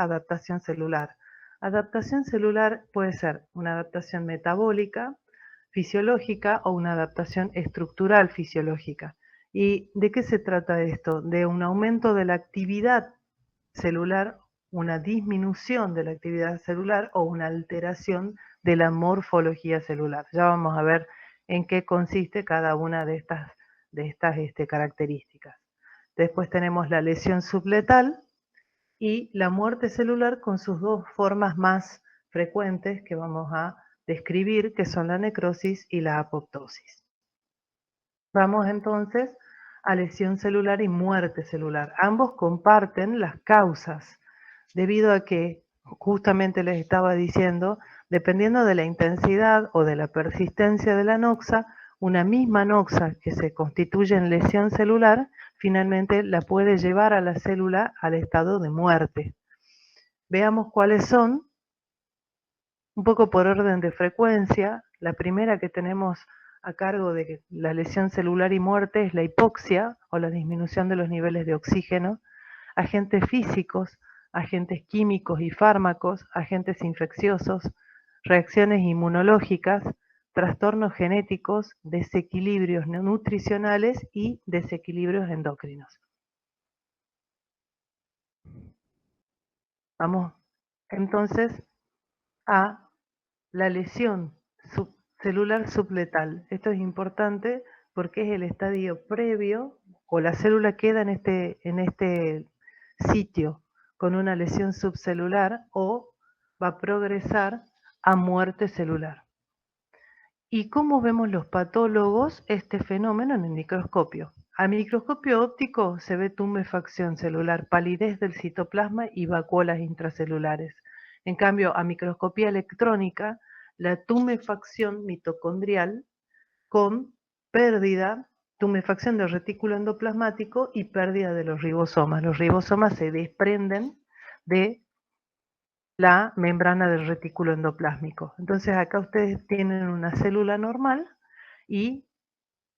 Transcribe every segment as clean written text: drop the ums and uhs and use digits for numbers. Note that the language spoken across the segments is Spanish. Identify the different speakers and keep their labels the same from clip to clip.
Speaker 1: adaptación celular. Adaptación celular puede ser una adaptación metabólica, fisiológica o una adaptación estructural fisiológica. ¿Y de qué se trata esto? De un aumento de la actividad celular, una disminución de la actividad celular o una alteración de la morfología celular. Ya vamos a ver en qué consiste cada una de estas características. Después tenemos la lesión subletal y la muerte celular con sus dos formas más frecuentes que vamos a describir, que son la necrosis y la apoptosis. Vamos entonces a lesión celular y muerte celular. Ambos comparten las causas, debido a que, justamente les estaba diciendo, dependiendo de la intensidad o de la persistencia de la noxa, una misma noxa que se constituye en lesión celular, finalmente la puede llevar a la célula al estado de muerte. Veamos cuáles son, un poco por orden de frecuencia. La primera que tenemos a cargo de la lesión celular y muerte es la hipoxia o la disminución de los niveles de oxígeno, agentes físicos, agentes químicos y fármacos, agentes infecciosos, reacciones inmunológicas, trastornos genéticos, desequilibrios nutricionales y desequilibrios endocrinos. Vamos entonces a la lesión celular subletal. Esto es importante porque es el estadio previo, o la célula queda en este sitio con una lesión subcelular o va a progresar a muerte celular. ¿Y cómo vemos los patólogos este fenómeno en el microscopio? A microscopio óptico se ve tumefacción celular, palidez del citoplasma y vacuolas intracelulares. En cambio, a microscopía electrónica, la tumefacción mitocondrial con pérdida, tumefacción del retículo endoplasmático y pérdida de los ribosomas. Los ribosomas se desprenden de la membrana del retículo endoplásmico. Entonces acá ustedes tienen una célula normal y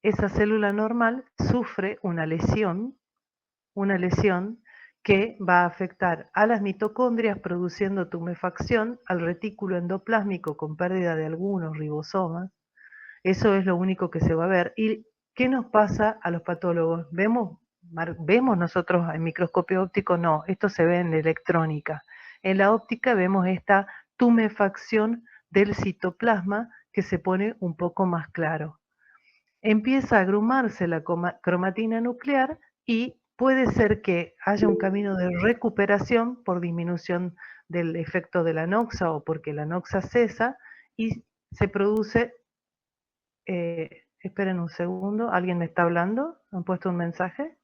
Speaker 1: esa célula normal sufre una lesión que va a afectar a las mitocondrias produciendo tumefacción, al retículo endoplásmico con pérdida de algunos ribosomas. Eso es lo único que se va a ver. ¿Y qué nos pasa a los patólogos? ¿Vemos nosotros en microscopio óptico? No, esto se ve en electrónica. En la óptica vemos esta tumefacción del citoplasma que se pone un poco más claro. Empieza a agrumarse la cromatina nuclear y puede ser que haya un camino de recuperación por disminución del efecto de la noxa o porque la noxa cesa y se produce. Esperen un segundo, ¿alguien me está hablando? ¿Han puesto un mensaje?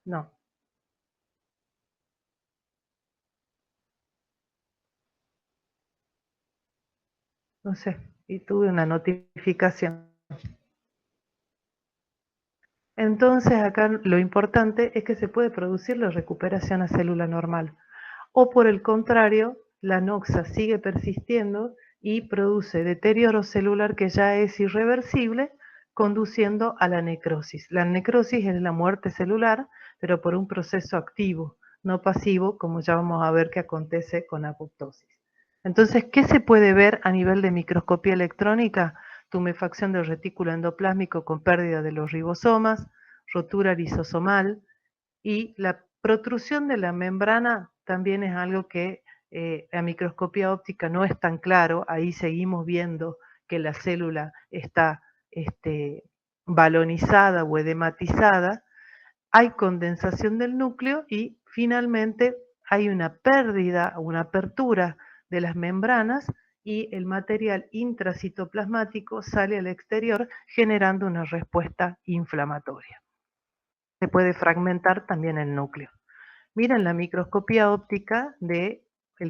Speaker 1: No. No sé, y tuve una notificación. Entonces acá lo importante es que se puede producir la recuperación a célula normal. O por el contrario, la noxa sigue persistiendo y produce deterioro celular que ya es irreversible, conduciendo a la necrosis. La necrosis es la muerte celular, pero por un proceso activo, no pasivo, como ya vamos a ver que acontece con apoptosis. Entonces, ¿qué se puede ver a nivel de microscopía electrónica? Tumefacción del retículo endoplasmico con pérdida de los ribosomas, rotura lisosomal y la protrusión de la membrana también es algo que a microscopía óptica no es tan claro. Ahí seguimos viendo que la célula está balonizada o edematizada. Hay condensación del núcleo y finalmente hay una pérdida, una apertura de las membranas y el material intracitoplasmático sale al exterior generando una respuesta inflamatoria. Se puede fragmentar también el núcleo. Miren la microscopía óptica del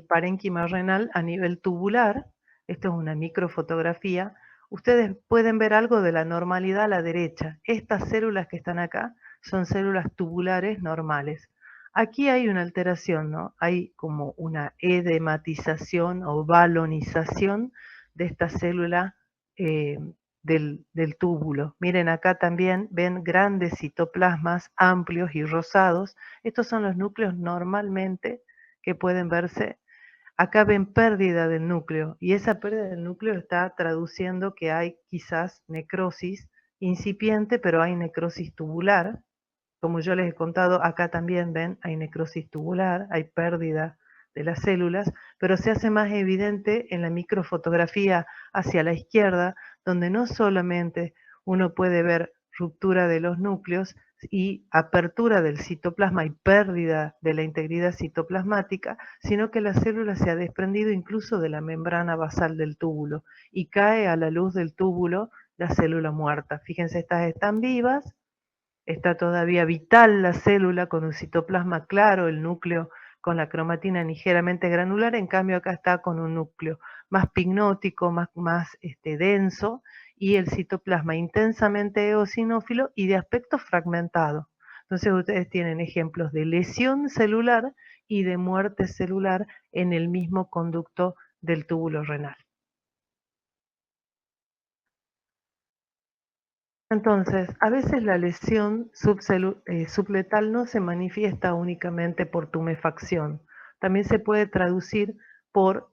Speaker 1: parénquima renal a nivel tubular. Esto es una microfotografía. Ustedes pueden ver algo de la normalidad a la derecha. Estas células que están acá son células tubulares normales. Aquí hay una alteración, ¿no? Hay como una edematización o balonización de esta célula del túbulo. Miren acá también ven grandes citoplasmas amplios y rosados. Estos son los núcleos normalmente que pueden verse. Acá ven pérdida del núcleo y esa pérdida del núcleo está traduciendo que hay quizás necrosis incipiente, pero hay necrosis tubular. Como yo les he contado, acá también ven, hay necrosis tubular, hay pérdida de las células, pero se hace más evidente en la microfotografía hacia la izquierda, donde no solamente uno puede ver ruptura de los núcleos y apertura del citoplasma y pérdida de la integridad citoplasmática, sino que la célula se ha desprendido incluso de la membrana basal del túbulo y cae a la luz del túbulo la célula muerta. Fíjense, estas están vivas, está todavía vital la célula con un citoplasma claro, el núcleo con la cromatina ligeramente granular, en cambio acá está con un núcleo más pignótico, más denso, y el citoplasma intensamente eosinófilo y de aspecto fragmentado. Entonces ustedes tienen ejemplos de lesión celular y de muerte celular en el mismo conducto del túbulo renal. Entonces, a veces la lesión subletal no se manifiesta únicamente por tumefacción, también se puede traducir por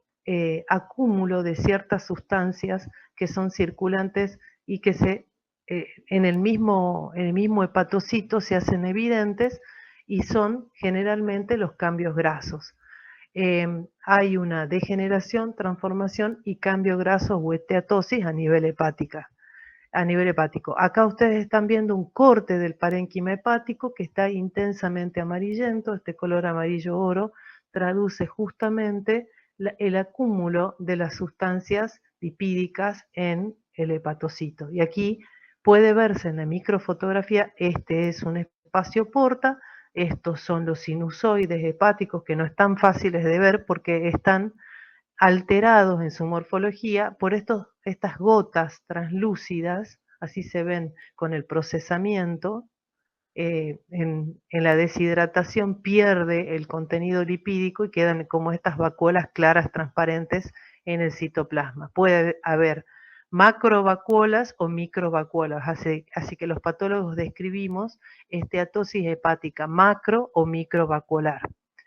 Speaker 1: acúmulo de ciertas sustancias que son circulantes y que en el mismo hepatocito se hacen evidentes y son generalmente los cambios grasos. Hay una degeneración, transformación y cambio graso o esteatosis a nivel hepático. Acá ustedes están viendo un corte del parénquima hepático que está intensamente amarillento. Este color amarillo oro traduce justamente el acúmulo de las sustancias lipídicas en el hepatocito. Y aquí puede verse en la microfotografía, este es un espacio porta, estos son los sinusoides hepáticos que no están fáciles de ver porque están alterados en su morfología por estas gotas translúcidas, así se ven con el procesamiento. En la deshidratación pierde el contenido lipídico y quedan como estas vacuolas claras transparentes en el citoplasma. Puede haber macrovacuolas o microvacuolas, así que los patólogos describimos esteatosis hepática macro o microvacuolar.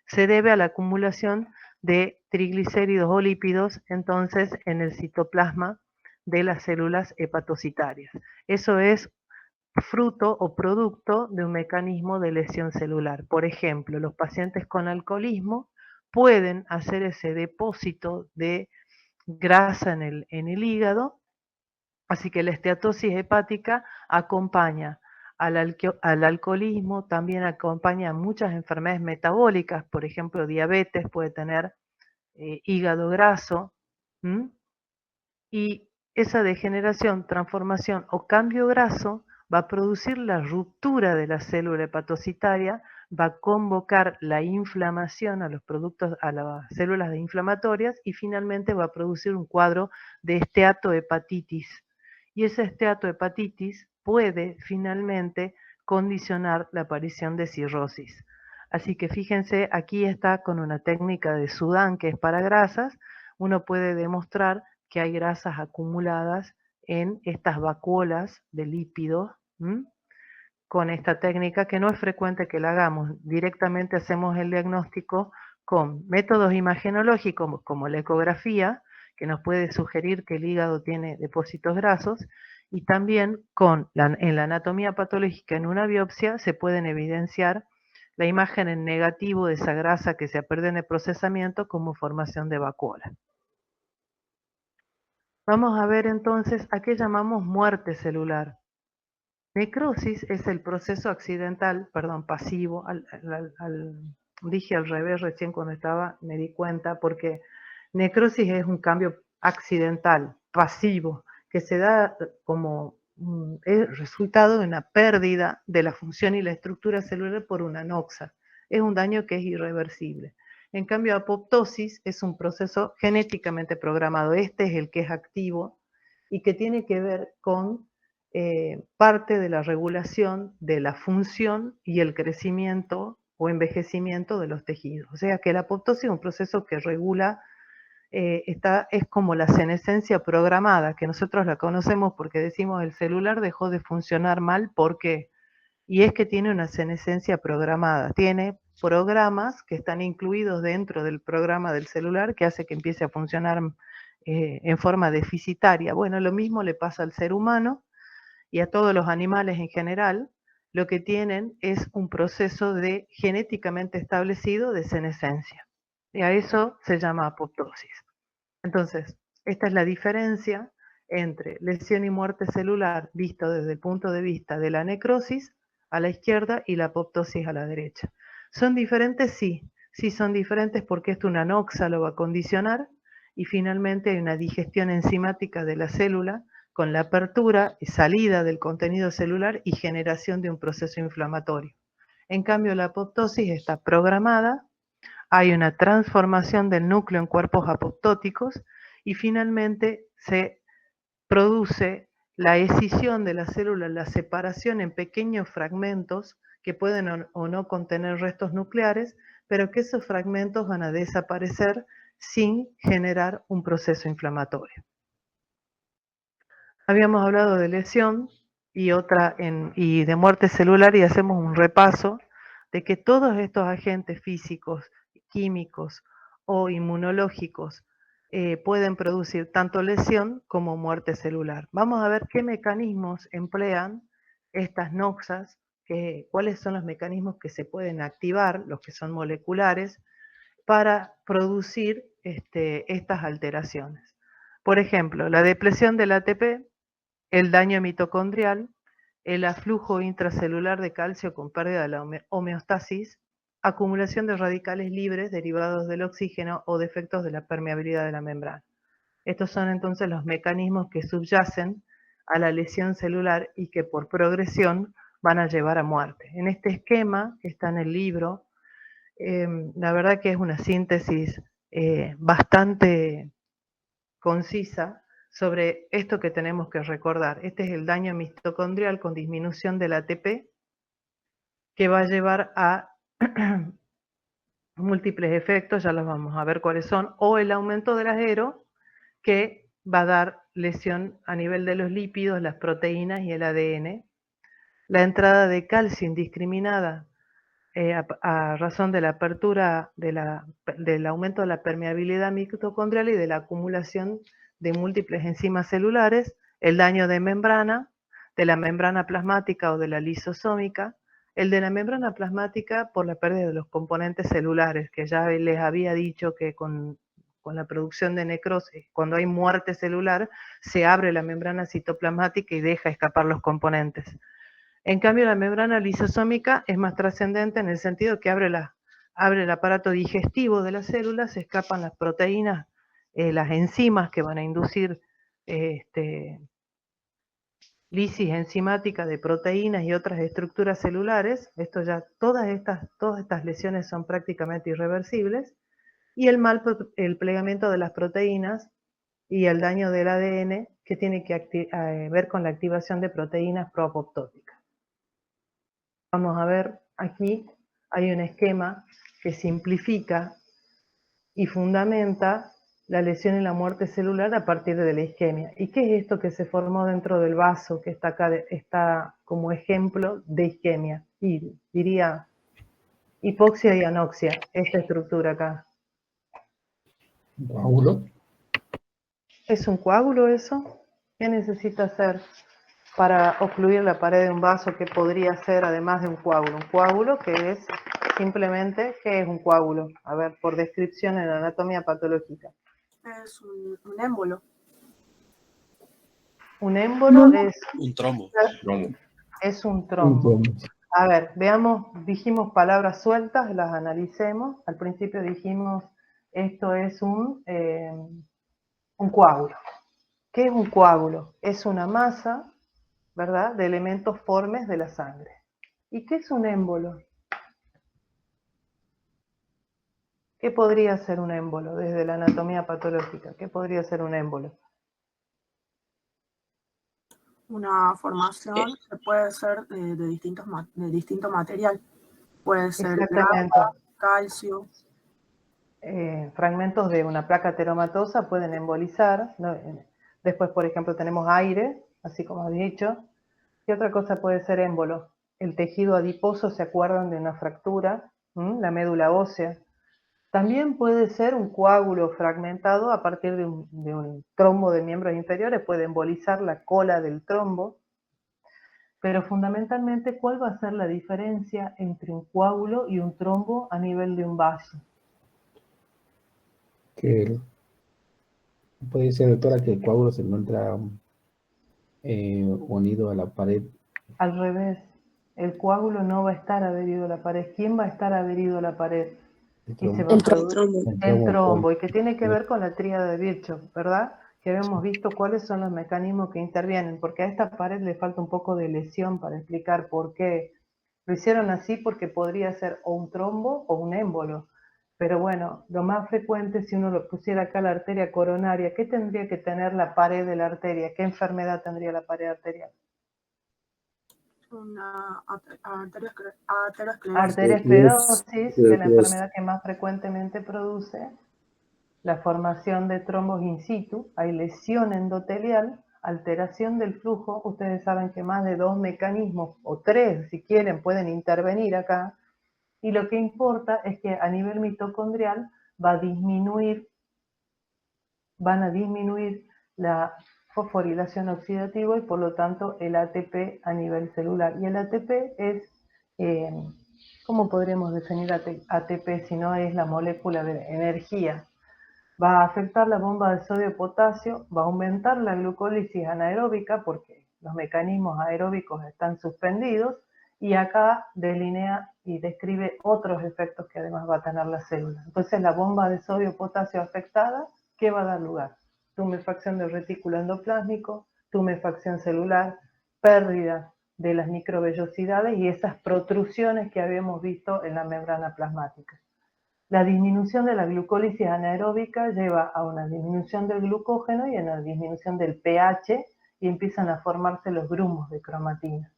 Speaker 1: Se debe a la acumulación de triglicéridos o lípidos entonces en el citoplasma de las células hepatocitarias. Eso es fruto o producto de un mecanismo de lesión celular. Por ejemplo, los pacientes con alcoholismo pueden hacer ese depósito de grasa en el hígado, así que la esteatosis hepática acompaña al alcoholismo, también acompaña a muchas enfermedades metabólicas, por ejemplo, diabetes puede tener hígado graso, ¿m? Y esa degeneración, transformación o cambio graso va a producir la ruptura de la célula hepatocitaria, va a convocar la inflamación a los productos, a las células inflamatorias y finalmente va a producir un cuadro de esteatohepatitis. Y esa esteatohepatitis puede finalmente condicionar la aparición de cirrosis. Así que fíjense, aquí está con una técnica de Sudán que es para grasas, uno puede demostrar que hay grasas acumuladas en estas vacuolas de lípidos, con esta técnica que no es frecuente que la hagamos. Directamente hacemos el diagnóstico con métodos imagenológicos como la ecografía, que nos puede sugerir que el hígado tiene depósitos grasos, y también en la anatomía patológica en una biopsia se pueden evidenciar la imagen en negativo de esa grasa que se ha perdido en el procesamiento como formación de vacuola. Vamos a ver entonces a qué llamamos muerte celular. Necrosis es el proceso accidental, perdón, pasivo, dije al revés recién cuando me di cuenta, porque necrosis es un cambio accidental, pasivo, que se da como es resultado de una pérdida de la función y la estructura celular por una anoxa. Es un daño que es irreversible. En cambio, apoptosis es un proceso genéticamente programado. Este es el que es activo y que tiene que ver con parte de la regulación de la función y el crecimiento o envejecimiento de los tejidos. O sea que la apoptosis es un proceso que regula, es como la senescencia programada, que nosotros la conocemos porque decimos el celular dejó de funcionar mal, ¿por qué? Y es que tiene una senescencia programada, tiene programas que están incluidos dentro del programa del celular que hace que empiece a funcionar en forma deficitaria. Bueno, lo mismo le pasa al ser humano y a todos los animales en general. Lo que tienen es un proceso de genéticamente establecido de senescencia. Y a eso se llama apoptosis. Entonces, esta es la diferencia entre lesión y muerte celular visto desde el punto de vista de la necrosis a la izquierda y la apoptosis a la derecha. ¿Son diferentes? Sí. Sí son diferentes porque esto una anoxa lo va a condicionar y finalmente hay una digestión enzimática de la célula con la apertura y salida del contenido celular y generación de un proceso inflamatorio. En cambio, la apoptosis está programada, hay una transformación del núcleo en cuerpos apoptóticos y finalmente se produce la escisión de la célula, la separación en pequeños fragmentos que pueden o no contener restos nucleares, pero que esos fragmentos van a desaparecer sin generar un proceso inflamatorio. Habíamos hablado de lesión y de muerte celular y hacemos un repaso de que todos estos agentes físicos, químicos o inmunológicos pueden producir tanto lesión como muerte celular. Vamos a ver qué mecanismos emplean estas noxas, cuáles son los mecanismos que se pueden activar, los que son moleculares, para producir estas alteraciones. Por ejemplo, la depresión del ATP, el daño mitocondrial, el aflujo intracelular de calcio con pérdida de la homeostasis, acumulación de radicales libres derivados del oxígeno o defectos de la permeabilidad de la membrana. Estos son entonces los mecanismos que subyacen a la lesión celular y que por progresión van a llevar a muerte. En este esquema que está en el libro, la verdad que es una síntesis bastante concisa sobre esto que tenemos que recordar. Este es el daño mitocondrial con disminución del ATP que va a llevar a múltiples efectos, ya los vamos a ver cuáles son, o el aumento del AGERO que va a dar lesión a nivel de los lípidos, las proteínas y el ADN. La entrada de calcio indiscriminada a razón de la apertura del aumento de la permeabilidad mitocondrial y de la acumulación de múltiples enzimas celulares, el daño de membrana, de la membrana plasmática o de la lisosómica, el de la membrana plasmática por la pérdida de los componentes celulares, que ya les había dicho que con la producción de necrosis, cuando hay muerte celular, se abre la membrana citoplasmática y deja escapar los componentes. En cambio, la membrana lisosómica es más trascendente en el sentido que abre el aparato digestivo de las células, se escapan las proteínas, las enzimas que van a inducir lisis enzimática de proteínas y otras estructuras celulares. Todas estas lesiones son prácticamente irreversibles. Y el plegamiento de las proteínas y el daño del ADN que tiene que ver con la activación de proteínas proapoptóticas. Vamos a ver, aquí hay un esquema que simplifica y fundamenta la lesión y la muerte celular a partir de la isquemia. ¿Y qué es esto que se formó dentro del vaso que está acá, está como ejemplo de isquemia? Y diría hipoxia y anoxia, esta estructura acá.
Speaker 2: ¿Un coágulo?
Speaker 1: ¿Es un coágulo eso? ¿Qué necesita hacer para ocluir la pared de un vaso? ¿Qué podría ser además de un coágulo? Un coágulo que es simplemente, ¿qué es un coágulo? A ver, por descripción en la anatomía patológica.
Speaker 3: Es un émbolo.
Speaker 1: Un émbolo es
Speaker 4: un trombo.
Speaker 1: Es un trombo. A ver, veamos, dijimos palabras sueltas, las analicemos. Al principio dijimos, esto es un coágulo. ¿Qué es un coágulo? Es una masa, ¿verdad?, de elementos formes de la sangre. ¿Y qué es un émbolo? ¿Qué podría ser un émbolo desde la anatomía patológica? ¿Qué podría ser un émbolo?
Speaker 3: Una formación que puede ser de distinto material. Puede ser grasa, calcio.
Speaker 1: Fragmentos de una placa ateromatosa pueden embolizar, ¿no? Después, por ejemplo, tenemos aire, así como he dicho. ¿Qué otra cosa puede ser émbolo? El tejido adiposo, ¿se acuerdan de una fractura? la médula ósea. También puede ser un coágulo fragmentado a partir de un trombo de miembros inferiores, puede embolizar la cola del trombo, pero fundamentalmente, ¿cuál va a ser la diferencia entre un coágulo y un trombo a nivel de un vaso?
Speaker 2: Que puede ser, doctora, que el coágulo se encuentra unido a la pared.
Speaker 1: Al revés, el coágulo no va a estar adherido a la pared. ¿Quién va a estar adherido a la pared? Y se va a producir el trombo, y que tiene que ver con la tríada de Virchow, ¿verdad? Que habíamos visto cuáles son los mecanismos que intervienen, porque a esta pared le falta un poco de lesión para explicar por qué. Lo hicieron así porque podría ser o un trombo o un émbolo. Pero bueno, lo más frecuente, si uno lo pusiera acá la arteria coronaria, ¿qué tendría que tener la pared de la arteria? ¿Qué enfermedad tendría la pared arterial?
Speaker 3: Una
Speaker 1: Arteriosclerosis, que es la enfermedad que más frecuentemente produce la formación de trombos in situ. Hay lesión endotelial, alteración del flujo. Ustedes saben que más de 2 mecanismos, o 3 si quieren, pueden intervenir acá. Y lo que importa es que a nivel mitocondrial van a disminuir la fosforilación oxidativa y por lo tanto el ATP a nivel celular. Y el ATP es, ¿cómo podríamos definir ATP si no es la molécula de energía? Va a afectar la bomba de sodio-potasio, va a aumentar la glucólisis anaeróbica porque los mecanismos aeróbicos están suspendidos, y acá delinea y describe otros efectos que además va a tener la célula. Entonces la bomba de sodio-potasio afectada, ¿qué va a dar lugar? Tumefacción del retículo endoplásmico, tumefacción celular, pérdida de las microvellosidades y esas protrusiones que habíamos visto en la membrana plasmática. La disminución de la glucólisis anaeróbica lleva a una disminución del glucógeno y a una disminución del pH, y empiezan a formarse los grumos de cromatina.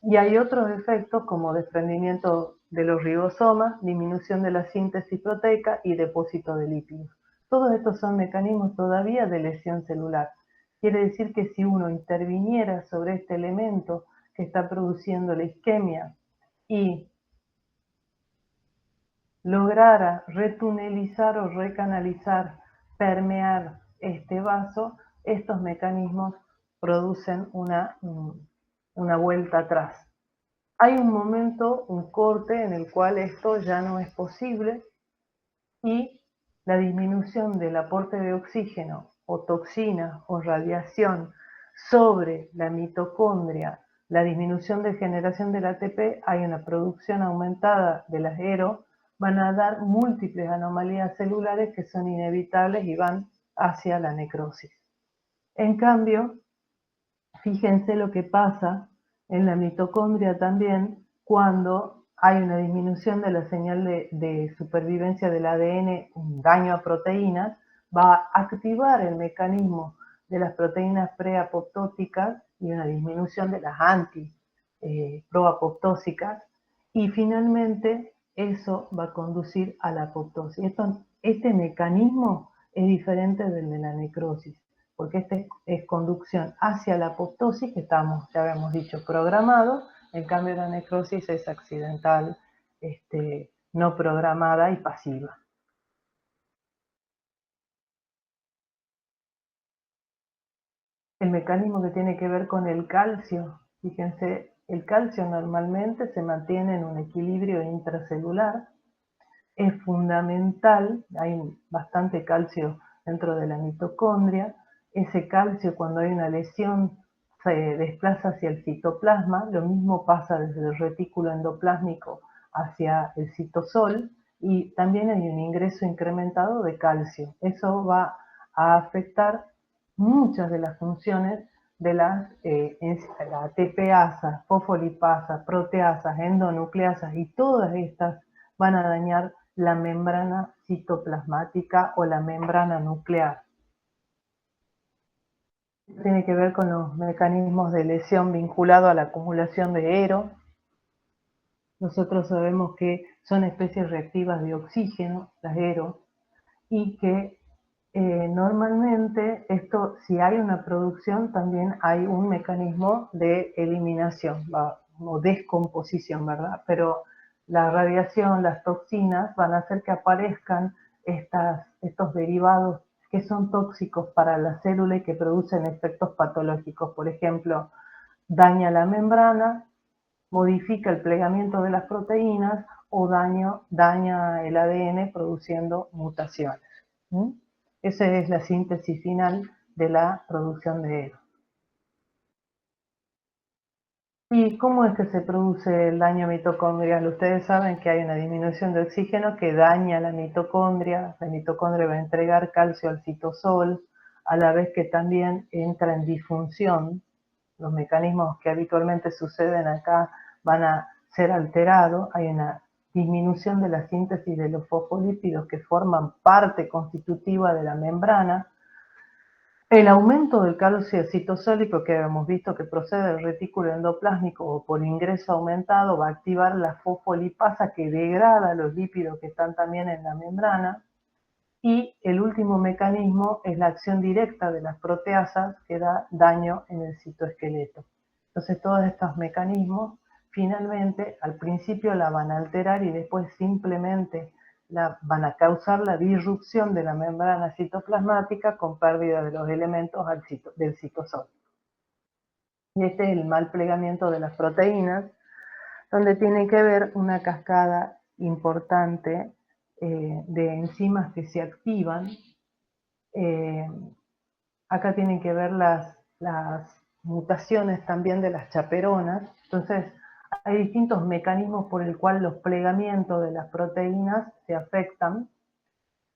Speaker 1: Y hay otros efectos como desprendimiento de los ribosomas, disminución de la síntesis proteica y depósito de lípidos. Todos estos son mecanismos todavía de lesión celular. Quiere decir que si uno interviniera sobre este elemento que está produciendo la isquemia y lograra retunelizar o recanalizar, permear este vaso, estos mecanismos producen una vuelta atrás. Hay un momento, un corte en el cual esto ya no es posible, y la disminución del aporte de oxígeno o toxina o radiación sobre la mitocondria, la disminución de generación del ATP, hay una producción aumentada de las ERO, van a dar múltiples anomalías celulares que son inevitables y van hacia la necrosis. En cambio, fíjense lo que pasa en la mitocondria también cuando hay una disminución de la señal de supervivencia del ADN, un daño a proteínas, va a activar el mecanismo de las proteínas preapoptóticas y una disminución de las anti-proapoptósicas, y finalmente eso va a conducir a la apoptosis. Este mecanismo es diferente del de la necrosis, porque este es conducción hacia la apoptosis, que estamos, ya habíamos dicho, programados. En cambio la necrosis es accidental, no programada y pasiva. El mecanismo que tiene que ver con el calcio, fíjense, el calcio normalmente se mantiene en un equilibrio intracelular, es fundamental, hay bastante calcio dentro de la mitocondria. Ese calcio, cuando hay una lesión, se desplaza hacia el citoplasma. Lo mismo pasa desde el retículo endoplásmico hacia el citosol, y también hay un ingreso incrementado de calcio. Eso va a afectar muchas de las funciones de las ATPasas, fosfolipasas, proteasas, endonucleasas, y todas estas van a dañar la membrana citoplasmática o la membrana nuclear. Tiene que ver con los mecanismos de lesión vinculado a la acumulación de ERO. Nosotros sabemos que son especies reactivas de oxígeno, las ERO, y que normalmente esto, si hay una producción, también hay un mecanismo de eliminación o descomposición, ¿verdad? Pero la radiación, las toxinas, van a hacer que aparezcan estos derivados que son tóxicos para la célula y que producen efectos patológicos. Por ejemplo, daña la membrana, modifica el plegamiento de las proteínas o daña el ADN produciendo mutaciones. Esa es la síntesis final de la producción de ERO. ¿Y cómo es que se produce el daño mitocondrial? Ustedes saben que hay una disminución de oxígeno que daña la mitocondria va a entregar calcio al citosol, a la vez que también entra en disfunción. Los mecanismos que habitualmente suceden acá van a ser alterados, hay una disminución de la síntesis de los fosfolípidos que forman parte constitutiva de la membrana. El aumento del calcio citosólico que hemos visto que procede del retículo endoplásmico o por ingreso aumentado va a activar la fosfolipasa que degrada los lípidos que están también en la membrana. Y el último mecanismo es la acción directa de las proteasas que da daño en el citoesqueleto. Entonces todos estos mecanismos finalmente al principio la van a alterar y después simplemente van a causar la disrupción de la membrana citoplasmática con pérdida de los elementos del citosol. Y este es el mal plegamiento de las proteínas, donde tiene que ver una cascada importante de enzimas que se activan. Acá tienen que ver las mutaciones también de las chaperonas. Entonces, hay distintos mecanismos por el cual los plegamientos de las proteínas se afectan.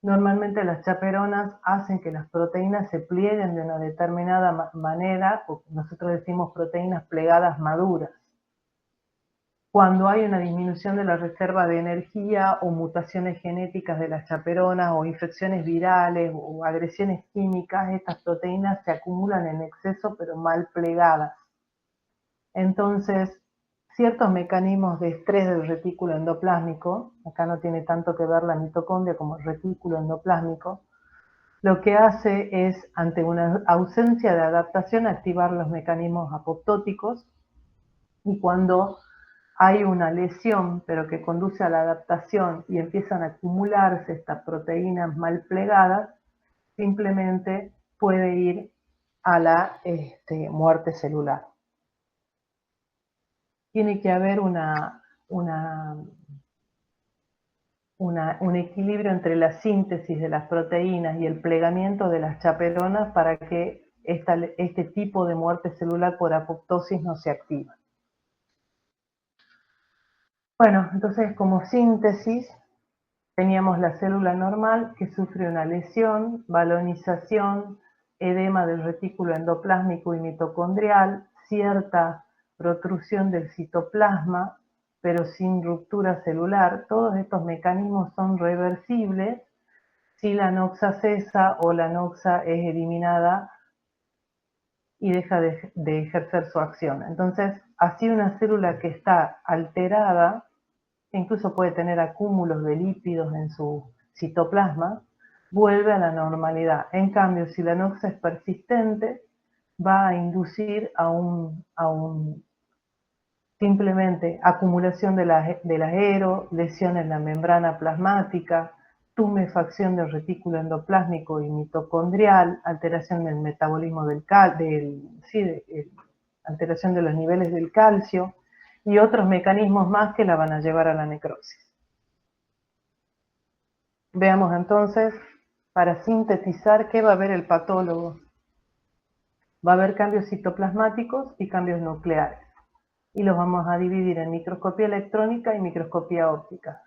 Speaker 1: Normalmente las chaperonas hacen que las proteínas se plieguen de una determinada manera, o nosotros decimos proteínas plegadas maduras. Cuando hay una disminución de la reserva de energía o mutaciones genéticas de las chaperonas o infecciones virales o agresiones químicas, estas proteínas se acumulan en exceso pero mal plegadas. Entonces, ciertos mecanismos de estrés del retículo endoplásmico, acá no tiene tanto que ver la mitocondria como el retículo endoplásmico, lo que hace es, ante una ausencia de adaptación, activar los mecanismos apoptóticos, y cuando hay una lesión, pero que conduce a la adaptación y empiezan a acumularse estas proteínas mal plegadas, simplemente puede ir a la muerte celular. Tiene que haber un equilibrio entre la síntesis de las proteínas y el plegamiento de las chaperonas para que este tipo de muerte celular por apoptosis no se active. Bueno, entonces como síntesis teníamos la célula normal que sufre una lesión, balonización, edema del retículo endoplásmico y mitocondrial, cierta protrusión del citoplasma, pero sin ruptura celular. Todos estos mecanismos son reversibles si la noxa cesa o la noxa es eliminada y deja de ejercer su acción. Entonces, así una célula que está alterada, incluso puede tener acúmulos de lípidos en su citoplasma, vuelve a la normalidad. En cambio, si la noxa es persistente, va a inducir a simplemente acumulación de las ERO, lesión en la membrana plasmática, tumefacción del retículo endoplásmico y mitocondrial, alteración del metabolismo alteración de los niveles del calcio y otros mecanismos más que la van a llevar a la necrosis. Veamos entonces, para sintetizar, ¿qué va a ver el patólogo? Va a haber cambios citoplasmáticos y cambios nucleares. Y los vamos a dividir en microscopía electrónica y microscopía óptica.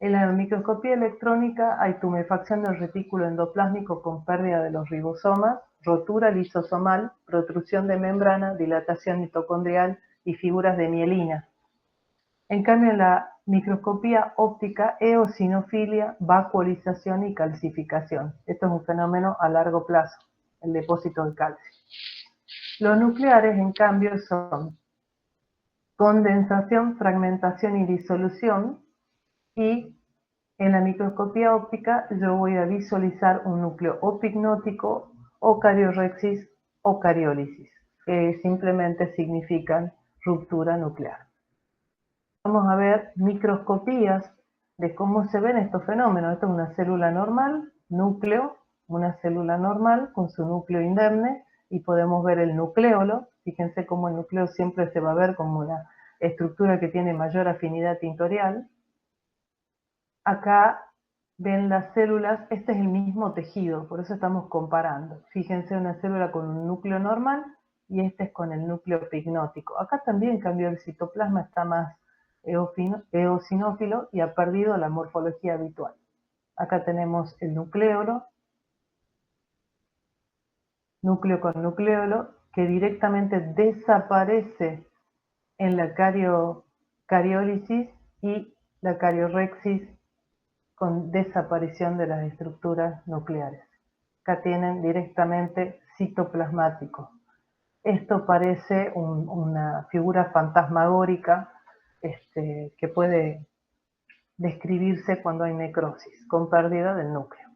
Speaker 1: En la microscopía electrónica hay tumefacción del retículo endoplásmico con pérdida de los ribosomas, rotura lisosomal, protrusión de membrana, dilatación mitocondrial y figuras de mielina. En cambio, en la microscopía óptica, eosinofilia, vacuolización y calcificación. Esto es un fenómeno a largo plazo, el depósito de calcio. Los nucleares, en cambio, son condensación, fragmentación y disolución, y en la microscopía óptica yo voy a visualizar un núcleo o picnótico o cariorrexis o cariólisis, que simplemente significan ruptura nuclear. vamos a ver microscopías de cómo se ven estos fenómenos. Esto es una célula normal, núcleo, una célula normal con su núcleo indemne, y podemos ver el nucleolo. Fíjense cómo el núcleo siempre se va a ver como una estructura que tiene mayor afinidad tintorial. Acá ven las células, este es el mismo tejido, por eso estamos comparando. Fíjense una célula con un núcleo normal y este es con el núcleo pignótico. Acá también cambió el citoplasma, está más eosinófilo y ha perdido la morfología habitual. Acá tenemos el nucleolo, núcleo con nucleolo, que directamente desaparece en la cariólisis y la cariorexis con desaparición de las estructuras nucleares. Acá tienen directamente citoplasmático. Esto parece una figura fantasmagórica que puede describirse cuando hay necrosis, con pérdida del núcleo.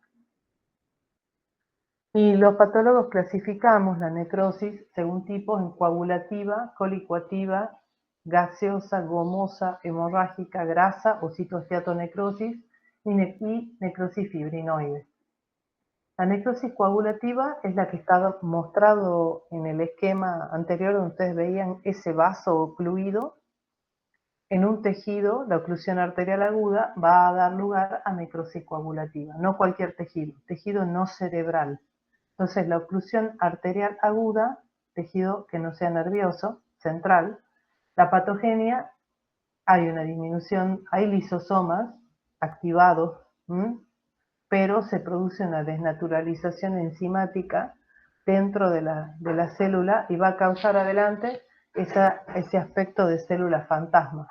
Speaker 1: Y los patólogos clasificamos la necrosis según tipos en coagulativa, colicoativa, gaseosa, gomosa, hemorrágica, grasa o citoesteatonecrosis y necrosis fibrinoide. La necrosis coagulativa es la que está mostrado en el esquema anterior, donde ustedes veían ese vaso ocluido. En un tejido, la oclusión arterial aguda va a dar lugar a necrosis coagulativa. No cualquier tejido no cerebral. Entonces, la oclusión arterial aguda, tejido que no sea nervioso, central, la patogenia, hay una disminución, hay lisosomas activados, pero se produce una desnaturalización enzimática dentro de la célula y va a causar adelante ese aspecto de célula fantasma.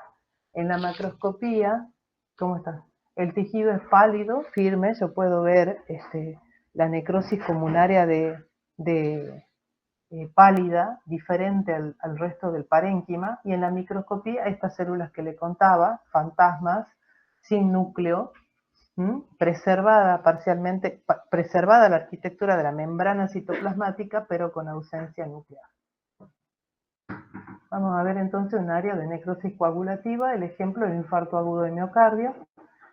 Speaker 1: En la macroscopía, ¿cómo está? El tejido es pálido, firme, yo puedo ver la necrosis como un área pálida, diferente al resto del parénquima, y en la microscopía estas células que le contaba, fantasmas, sin núcleo, preservada parcialmente, preservada la arquitectura de la membrana citoplasmática, pero con ausencia nuclear. Vamos a ver entonces un área de necrosis coagulativa, el ejemplo del infarto agudo de miocardio.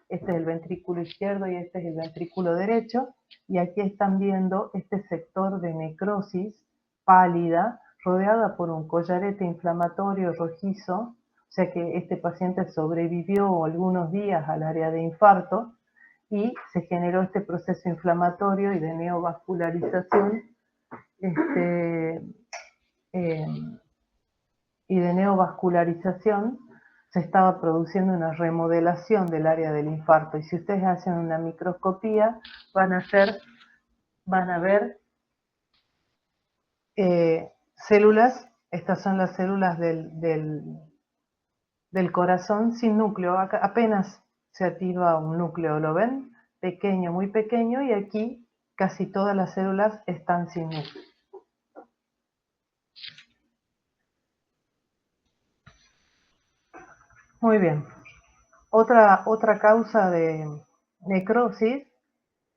Speaker 1: Este es el ventrículo izquierdo y este es el ventrículo derecho, y aquí están viendo este sector de necrosis pálida, rodeada por un collarete inflamatorio rojizo, o sea que este paciente sobrevivió algunos días al área de infarto, y se generó este proceso inflamatorio y de neovascularización, se estaba produciendo una remodelación del área del infarto. Y si ustedes hacen una microscopía, van a ver células, estas son las células del corazón sin núcleo. Acá apenas se activa un núcleo, ¿lo ven? Pequeño, muy pequeño, y aquí casi todas las células están sin núcleo. Muy bien. Otra causa de necrosis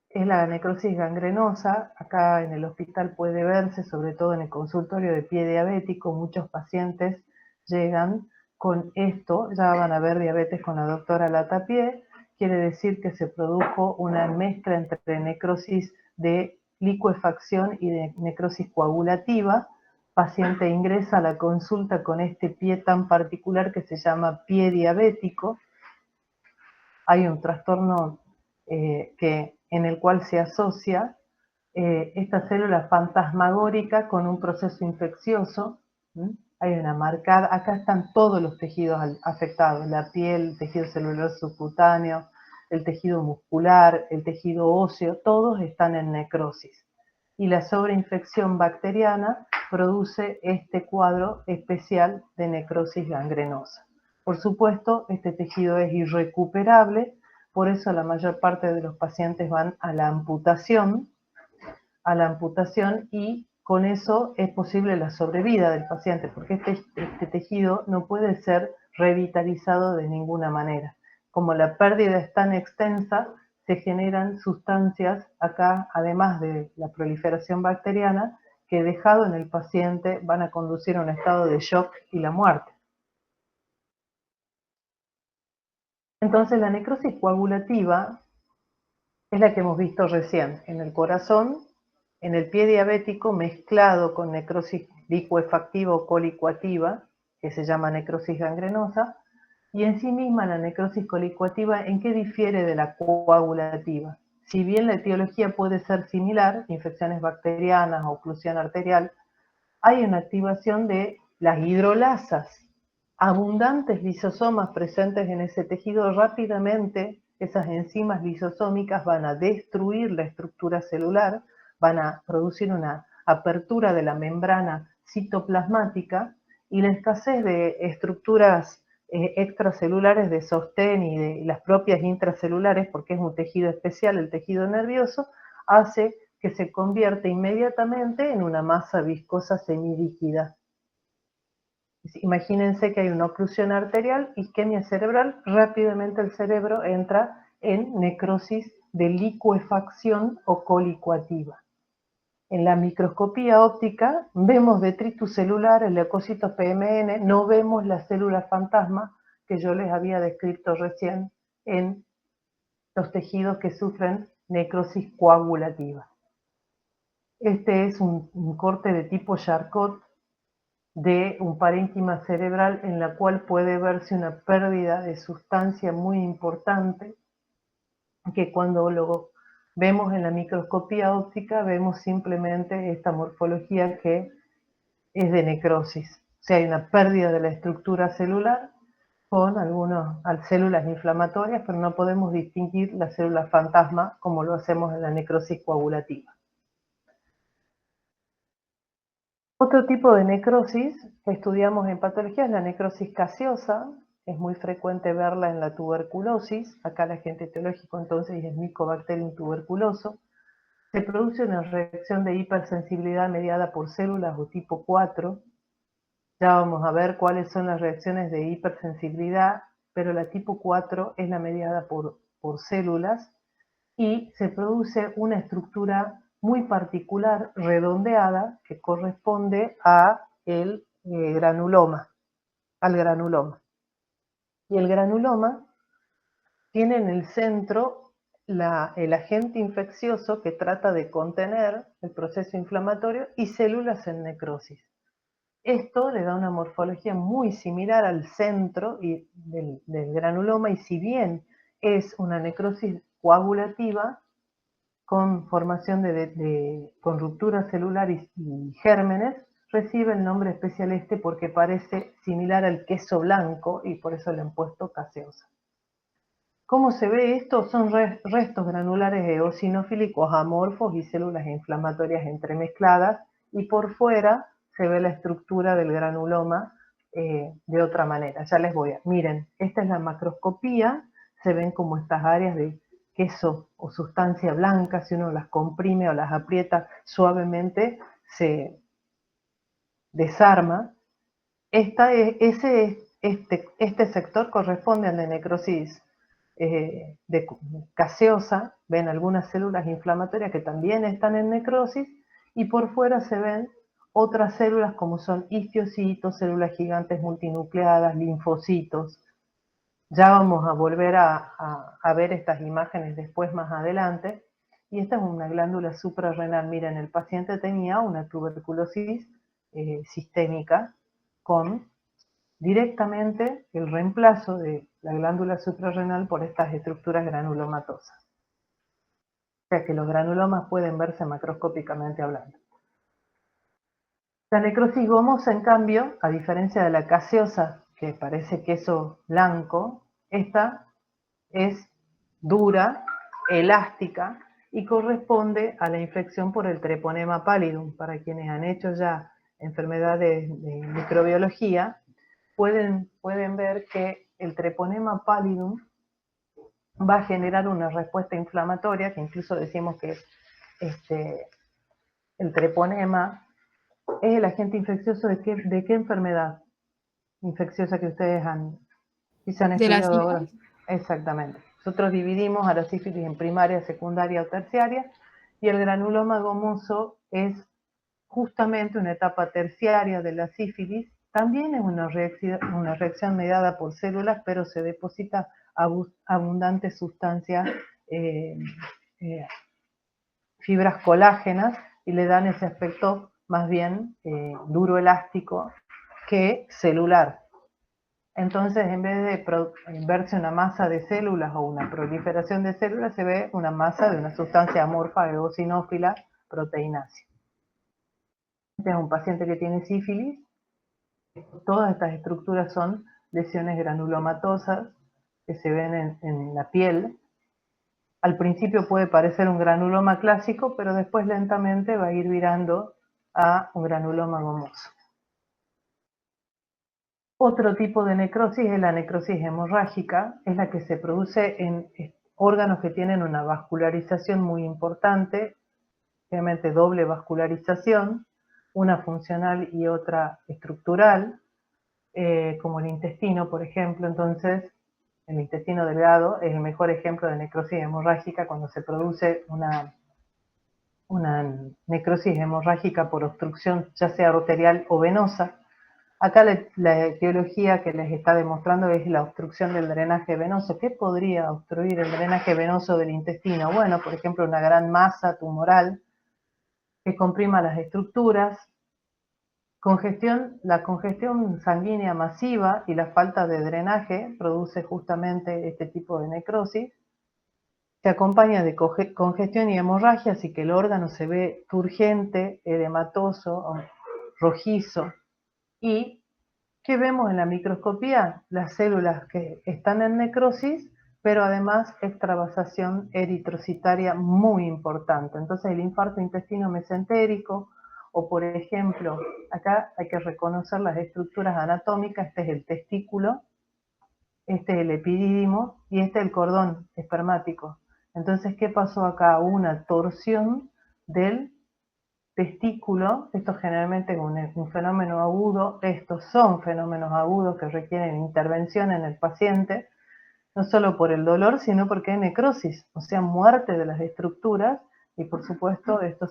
Speaker 1: es la necrosis gangrenosa. Acá en el hospital puede verse, sobre todo en el consultorio de pie diabético, muchos pacientes llegan con esto, ya van a ver diabetes con la doctora Latapié, quiere decir que se produjo una mezcla entre necrosis de licuefacción y de necrosis coagulativa. Paciente ingresa a la consulta con este pie tan particular que se llama pie diabético. Hay un trastorno en el cual se asocia esta célula fantasmagórica con un proceso infeccioso. Hay una marcada, acá están todos los tejidos afectados, la piel, el tejido celular subcutáneo, el tejido muscular, el tejido óseo, todos están en necrosis. Y la sobreinfección bacteriana produce este cuadro especial de necrosis gangrenosa. Por supuesto, este tejido es irrecuperable, por eso la mayor parte de los pacientes van a la amputación, y con eso es posible la sobrevida del paciente, porque este tejido no puede ser revitalizado de ninguna manera. Como la pérdida es tan extensa, se generan sustancias acá, además de la proliferación bacteriana, que dejado en el paciente van a conducir a un estado de shock y la muerte. Entonces la necrosis coagulativa es la que hemos visto recién, en el corazón, en el pie diabético mezclado con necrosis licuefactiva o colicoactiva, que se llama necrosis gangrenosa, y en sí misma la necrosis colicoactiva, ¿en qué difiere de la coagulativa? Si bien la etiología puede ser similar, infecciones bacterianas, oclusión arterial, hay una activación de las hidrolasas. Abundantes lisosomas presentes en ese tejido, rápidamente esas enzimas lisosómicas van a destruir la estructura celular, van a producir una apertura de la membrana citoplasmática, y la escasez de estructuras extracelulares de sostén y de las propias intracelulares, porque es un tejido especial, el tejido nervioso, hace que se convierte inmediatamente en una masa viscosa semilíquida. Imagínense que hay una oclusión arterial, isquemia cerebral, rápidamente el cerebro entra en necrosis de licuefacción o colicoactiva. En la microscopía óptica vemos detritus celular, el leucocitos PMN, no vemos la célula fantasma que yo les había descrito recién en los tejidos que sufren necrosis coagulativa. Este es un corte de tipo Charcot de un parénquima cerebral en la cual puede verse una pérdida de sustancia muy importante, que cuando lo vemos en la microscopía óptica vemos simplemente esta morfología que es de necrosis. O sea, hay una pérdida de la estructura celular con algunas células inflamatorias, pero no podemos distinguir la célula fantasma como lo hacemos en la necrosis coagulativa. Otro tipo de necrosis que estudiamos en patología es la necrosis gaseosa. Es muy frecuente verla en la tuberculosis. Acá el agente etiológico entonces es Mycobacterium tuberculoso. Se produce una reacción de hipersensibilidad mediada por células o tipo 4. Ya vamos a ver cuáles son las reacciones de hipersensibilidad, pero la tipo 4 es la mediada por células, y se produce una estructura muy particular, redondeada, que corresponde a el granuloma, al granuloma. Y el granuloma tiene en el centro el agente infeccioso que trata de contener el proceso inflamatorio y células en necrosis. Esto le da una morfología muy similar al centro del granuloma, y si bien es una necrosis coagulativa, con formación con ruptura celular y gérmenes, recibe el nombre especial porque parece similar al queso blanco y por eso le han puesto gaseosa. ¿Cómo se ve esto? Son restos granulares eosinofílicos amorfos y células inflamatorias entremezcladas, y por fuera se ve la estructura del granuloma de otra manera. Ya les voy a... Miren, esta es la macroscopía, se ven como estas áreas de queso o sustancia blanca, si uno las comprime o las aprieta suavemente, se desarma. Este sector corresponde a la necrosis de gaseosa. Ven algunas células inflamatorias que también están en necrosis, y por fuera se ven otras células como son histiocitos, células gigantes multinucleadas, linfocitos. Ya vamos a volver a ver estas imágenes después, más adelante. Y esta es una glándula suprarrenal. Miren, el paciente tenía una tuberculosis sistémica con directamente el reemplazo de la glándula suprarrenal por estas estructuras granulomatosas. O sea que los granulomas pueden verse macroscópicamente hablando. La necrosis gomosa, en cambio, a diferencia de la gaseosa, que parece queso blanco, esta es dura, elástica, y corresponde a la infección por el treponema pallidum. Para quienes han hecho ya enfermedades de microbiología, pueden ver que el treponema pallidum va a generar una respuesta inflamatoria, que incluso decimos que el treponema es el agente infeccioso de qué enfermedad infecciosa que ustedes han estudiado ahora. Exactamente. Nosotros dividimos a la sífilis en primaria, secundaria o terciaria, y el granuloma gomoso es justamente una etapa terciaria de la sífilis. También es una reacción mediada por células, pero se deposita abundantes sustancias, fibras colágenas, y le dan ese aspecto más bien duro elástico que celular. Entonces, en vez de verse una masa de células o una proliferación de células, se ve una masa de una sustancia amorfa eosinófila proteinácea. Este es un paciente que tiene sífilis. Todas estas estructuras son lesiones granulomatosas que se ven en la piel. Al principio puede parecer un granuloma clásico, pero después lentamente va a ir virando a un granuloma gomoso. Otro tipo de necrosis es la necrosis hemorrágica, es la que se produce en órganos que tienen una vascularización muy importante, obviamente doble vascularización, una funcional y otra estructural, como el intestino, por ejemplo. Entonces, el intestino delgado es el mejor ejemplo de necrosis hemorrágica cuando se produce una necrosis hemorrágica por obstrucción, ya sea arterial o venosa. Acá la etiología que les está demostrando es la obstrucción del drenaje venoso. ¿Qué podría obstruir el drenaje venoso del intestino? Bueno, por ejemplo, una gran masa tumoral que comprima las estructuras, la congestión sanguínea masiva y la falta de drenaje produce justamente este tipo de necrosis. Se acompaña de congestión y hemorragia, así que el órgano se ve turgente, edematoso, rojizo. ¿Y qué vemos en la microscopía? Las células que están en necrosis, pero además extravasación eritrocitaria muy importante. Entonces el infarto intestino mesentérico, o por ejemplo, acá hay que reconocer las estructuras anatómicas. Este es el testículo, este es el epidídimo y este es el cordón espermático. Entonces, ¿qué pasó acá? Hubo una torsión del testículo. Esto generalmente es un fenómeno agudo. Estos son fenómenos agudos que requieren intervención en el paciente, no solo por el dolor, sino porque hay necrosis, o sea, muerte de las estructuras, y por supuesto esto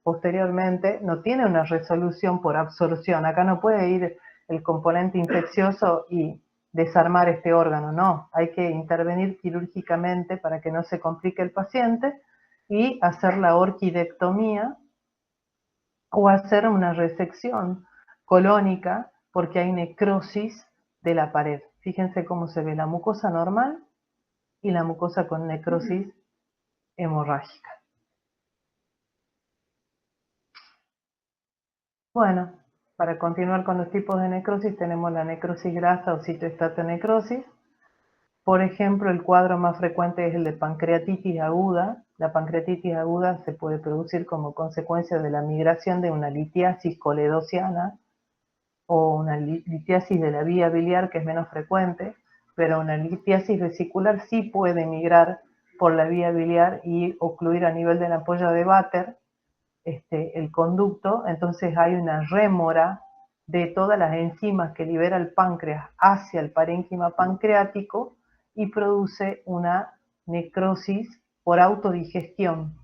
Speaker 1: posteriormente no tiene una resolución por absorción. Acá no puede ir el componente infeccioso y desarmar este órgano, no, hay que intervenir quirúrgicamente para que no se complique el paciente y hacer la orquidectomía o hacer una resección colónica porque hay necrosis de la pared. Fíjense cómo se ve la mucosa normal y la mucosa con necrosis hemorrágica. Bueno, para continuar con los tipos de necrosis tenemos la necrosis grasa o citoestatonecrosis. Por ejemplo, el cuadro más frecuente es el de pancreatitis aguda. La pancreatitis aguda se puede producir como consecuencia de la migración de una litiasis coledociana o una litiasis de la vía biliar, que es menos frecuente, pero una litiasis vesicular sí puede migrar por la vía biliar y ocluir a nivel de la ampolla de Vater el conducto. Entonces hay una rémora de todas las enzimas que libera el páncreas hacia el parénquima pancreático y produce una necrosis por autodigestión.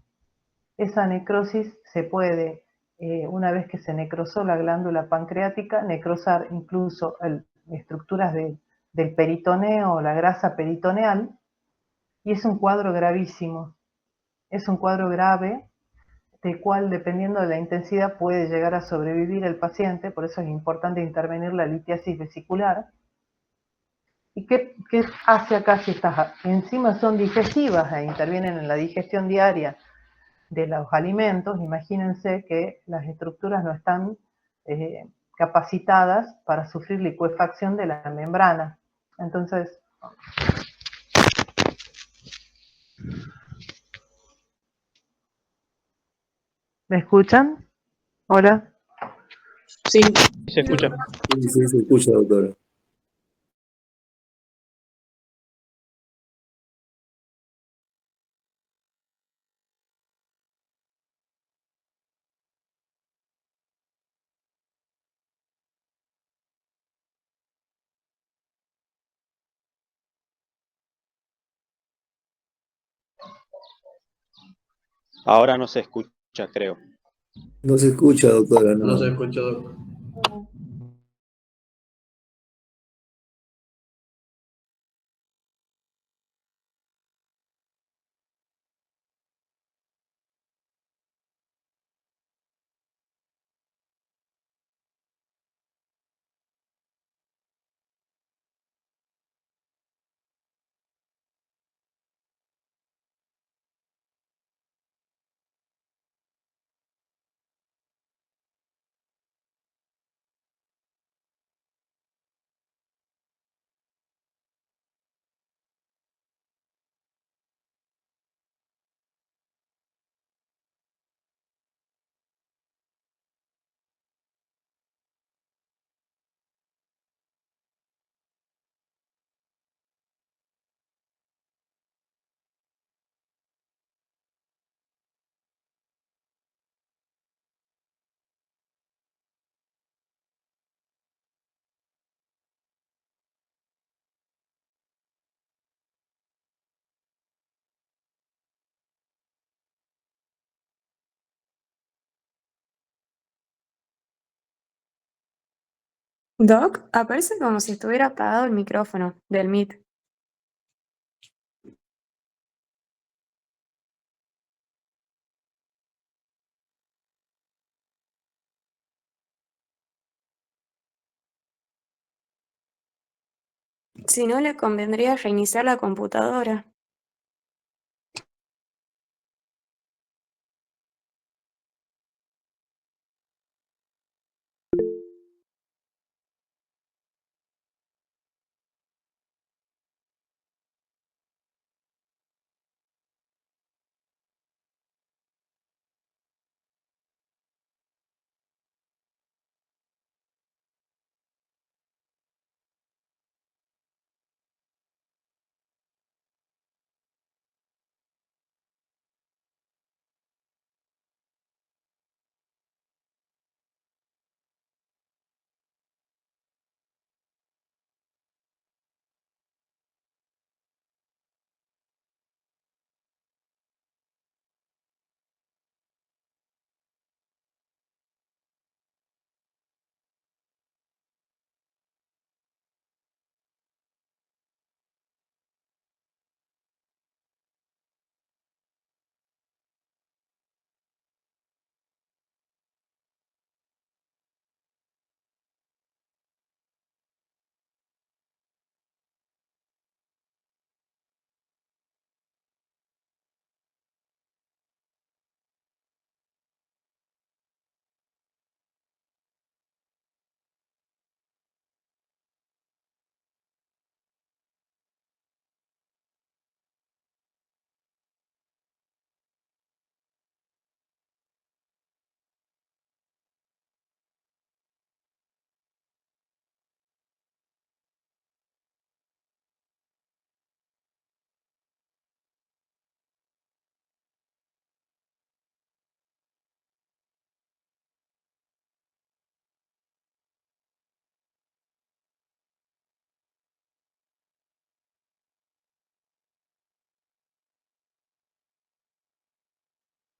Speaker 1: Esa necrosis se puede, una vez que se necrosó la glándula pancreática, necrosar incluso estructuras del peritoneo o la grasa peritoneal, y es un cuadro gravísimo. Es un cuadro grave, del cual, dependiendo de la intensidad, puede llegar a sobrevivir el paciente. Por eso es importante intervenir la litiasis vesicular. ¿Y qué hace acá si estas enzimas son digestivas e intervienen en la digestión diaria de los alimentos? Imagínense que las estructuras no están capacitadas para sufrir licuefacción de la membrana. Entonces, ¿me escuchan? ¿Hola?
Speaker 4: Sí, se escucha.
Speaker 2: Sí, sí, se escucha, doctora.
Speaker 4: Ahora no se escucha, creo.
Speaker 2: No se escucha, doctora,
Speaker 5: No se
Speaker 2: no.
Speaker 5: escucha, doctor. Doc, aparece como si estuviera apagado el micrófono del Meet. Si no, le convendría reiniciar la computadora.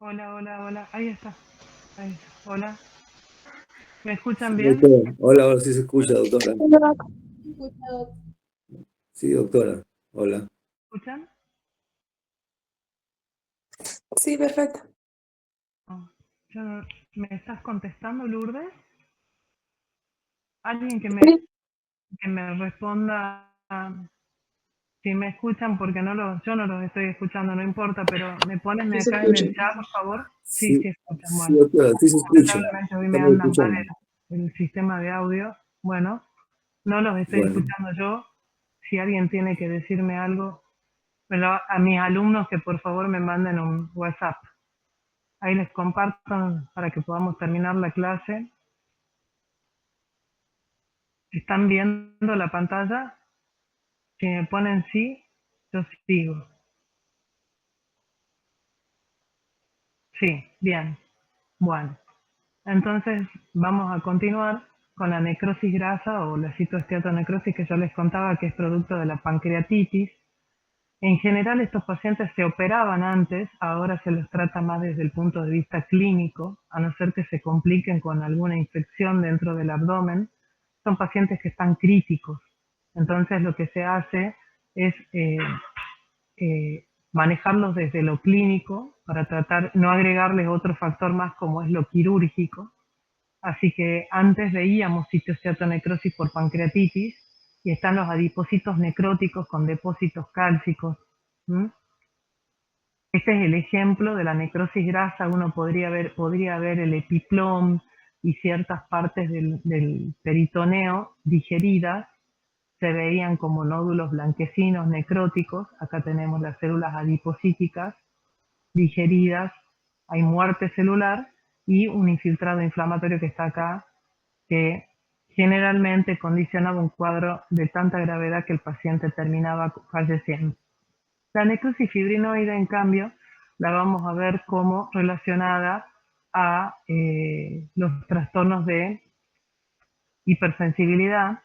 Speaker 1: Hola, hola, hola. Ahí está. Ahí está. Hola. ¿Me escuchan
Speaker 6: Sí,
Speaker 1: bien?
Speaker 6: doctora. Hola, ahora sí se escucha, doctora. Sí, doctora. Hola.
Speaker 1: ¿Me escuchan?
Speaker 5: Sí, perfecto.
Speaker 1: No. ¿Me estás contestando, Lourdes? Alguien que me responda si me escuchan, porque yo no los estoy escuchando, no importa, pero me ponen
Speaker 6: Sí se
Speaker 1: acá en
Speaker 6: escucha.
Speaker 1: el chat, por favor. Sí,
Speaker 6: Sí,
Speaker 1: sí escuchan.
Speaker 6: sí,
Speaker 1: Bueno,
Speaker 6: doctora, sí se escucha.
Speaker 1: lamentablemente hoy me
Speaker 6: Estamos
Speaker 1: andan mal
Speaker 6: escuchando.
Speaker 1: el sistema de audio. Bueno, no los estoy
Speaker 6: Bueno,
Speaker 1: escuchando yo. Si alguien tiene que decirme algo, pero a mis alumnos que por favor me manden un WhatsApp. Ahí les comparto para que podamos terminar la clase. ¿Están viendo la pantalla? Si me ponen sí, yo sigo. Sí, bien. Bueno, entonces vamos a continuar con la necrosis grasa o la citoesteatonecrosis que yo les contaba que es producto de la pancreatitis. En general estos pacientes se operaban antes, ahora se los trata más desde el punto de vista clínico, a no ser que se compliquen con alguna infección dentro del abdomen. Son pacientes que están críticos. Entonces lo que se hace es manejarlos desde lo clínico para tratar, no agregarles otro factor más como es lo quirúrgico. Así que antes veíamos citoesteatonecrosis por pancreatitis y están los adipocitos necróticos con depósitos cálcicos. ¿Mm? Este es el ejemplo de la necrosis grasa. Uno podría ver el epiplom y ciertas partes del peritoneo digeridas. Se veían como nódulos blanquecinos necróticos. Acá tenemos las células adipocíticas digeridas. Hay muerte celular y un infiltrado inflamatorio que está acá, que generalmente condicionaba un cuadro de tanta gravedad que el paciente terminaba falleciendo. La necrosis fibrinoide, en cambio, la vamos a ver como relacionada a los trastornos de hipersensibilidad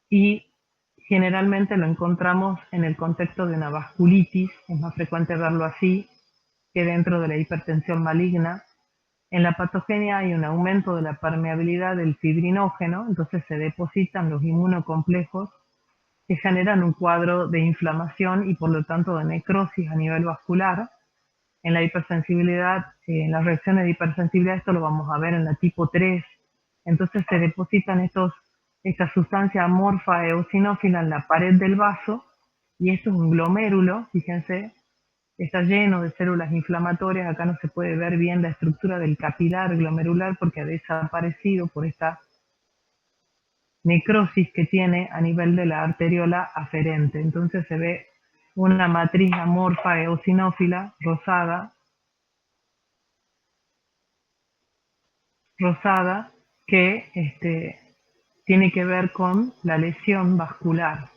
Speaker 1: y generalmente lo encontramos en el contexto de una vasculitis, es más frecuente verlo así que dentro de la hipertensión maligna. En la patogenia hay un aumento de la permeabilidad del fibrinógeno, entonces se depositan los inmunocomplejos que generan un cuadro de inflamación y por lo tanto de necrosis a nivel vascular. En la hipersensibilidad, en las reacciones de hipersensibilidad, esto lo vamos a ver en la tipo 3, entonces se depositan esta sustancia amorfa eosinófila en la pared del vaso, y esto es un glomérulo, fíjense, está lleno de células inflamatorias. Acá no se puede ver bien la estructura del capilar glomerular porque ha desaparecido por esta necrosis que tiene a nivel de la arteriola aferente. Entonces se ve una matriz amorfa eosinófila rosada que tiene que ver con la lesión vascular.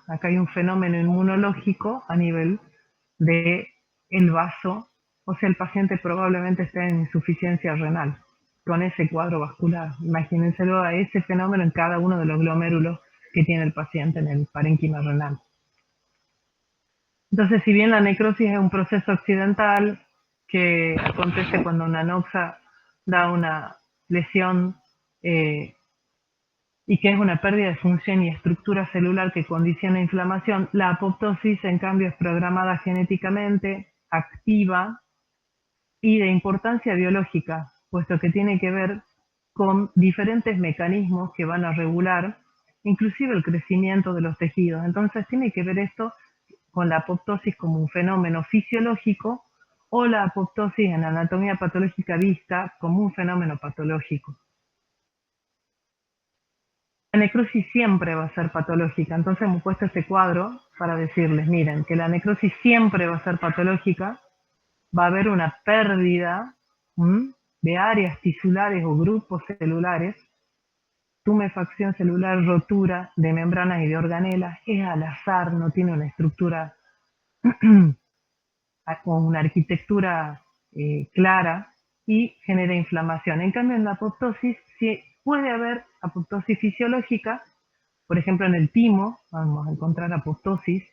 Speaker 1: Acá hay un fenómeno inmunológico a nivel de el vaso, o sea, el paciente probablemente esté en insuficiencia renal con ese cuadro vascular. Imagínenselo a ese fenómeno en cada uno de los glomérulos que tiene el paciente en el parénquima renal. Entonces, si bien la necrosis es un proceso accidental que acontece cuando una anoxa da una lesión y que es una pérdida de función y estructura celular que condiciona inflamación, la apoptosis en cambio es programada genéticamente, activa y de importancia biológica, puesto que tiene que ver con diferentes mecanismos que van a regular inclusive el crecimiento de los tejidos. Entonces tiene que ver esto con la apoptosis como un fenómeno fisiológico o la apoptosis en anatomía patológica vista como un fenómeno patológico. La necrosis siempre va a ser patológica, entonces hemos puesto este cuadro para decirles, miren, que la necrosis siempre va a ser patológica, va a haber una pérdida de áreas tisulares o grupos celulares, tumefacción celular, rotura de membranas y de organelas, es al azar, no tiene una estructura con una arquitectura clara y genera inflamación. En cambio, en la apoptosis sí puede haber apoptosis fisiológica, por ejemplo en el timo vamos a encontrar apoptosis,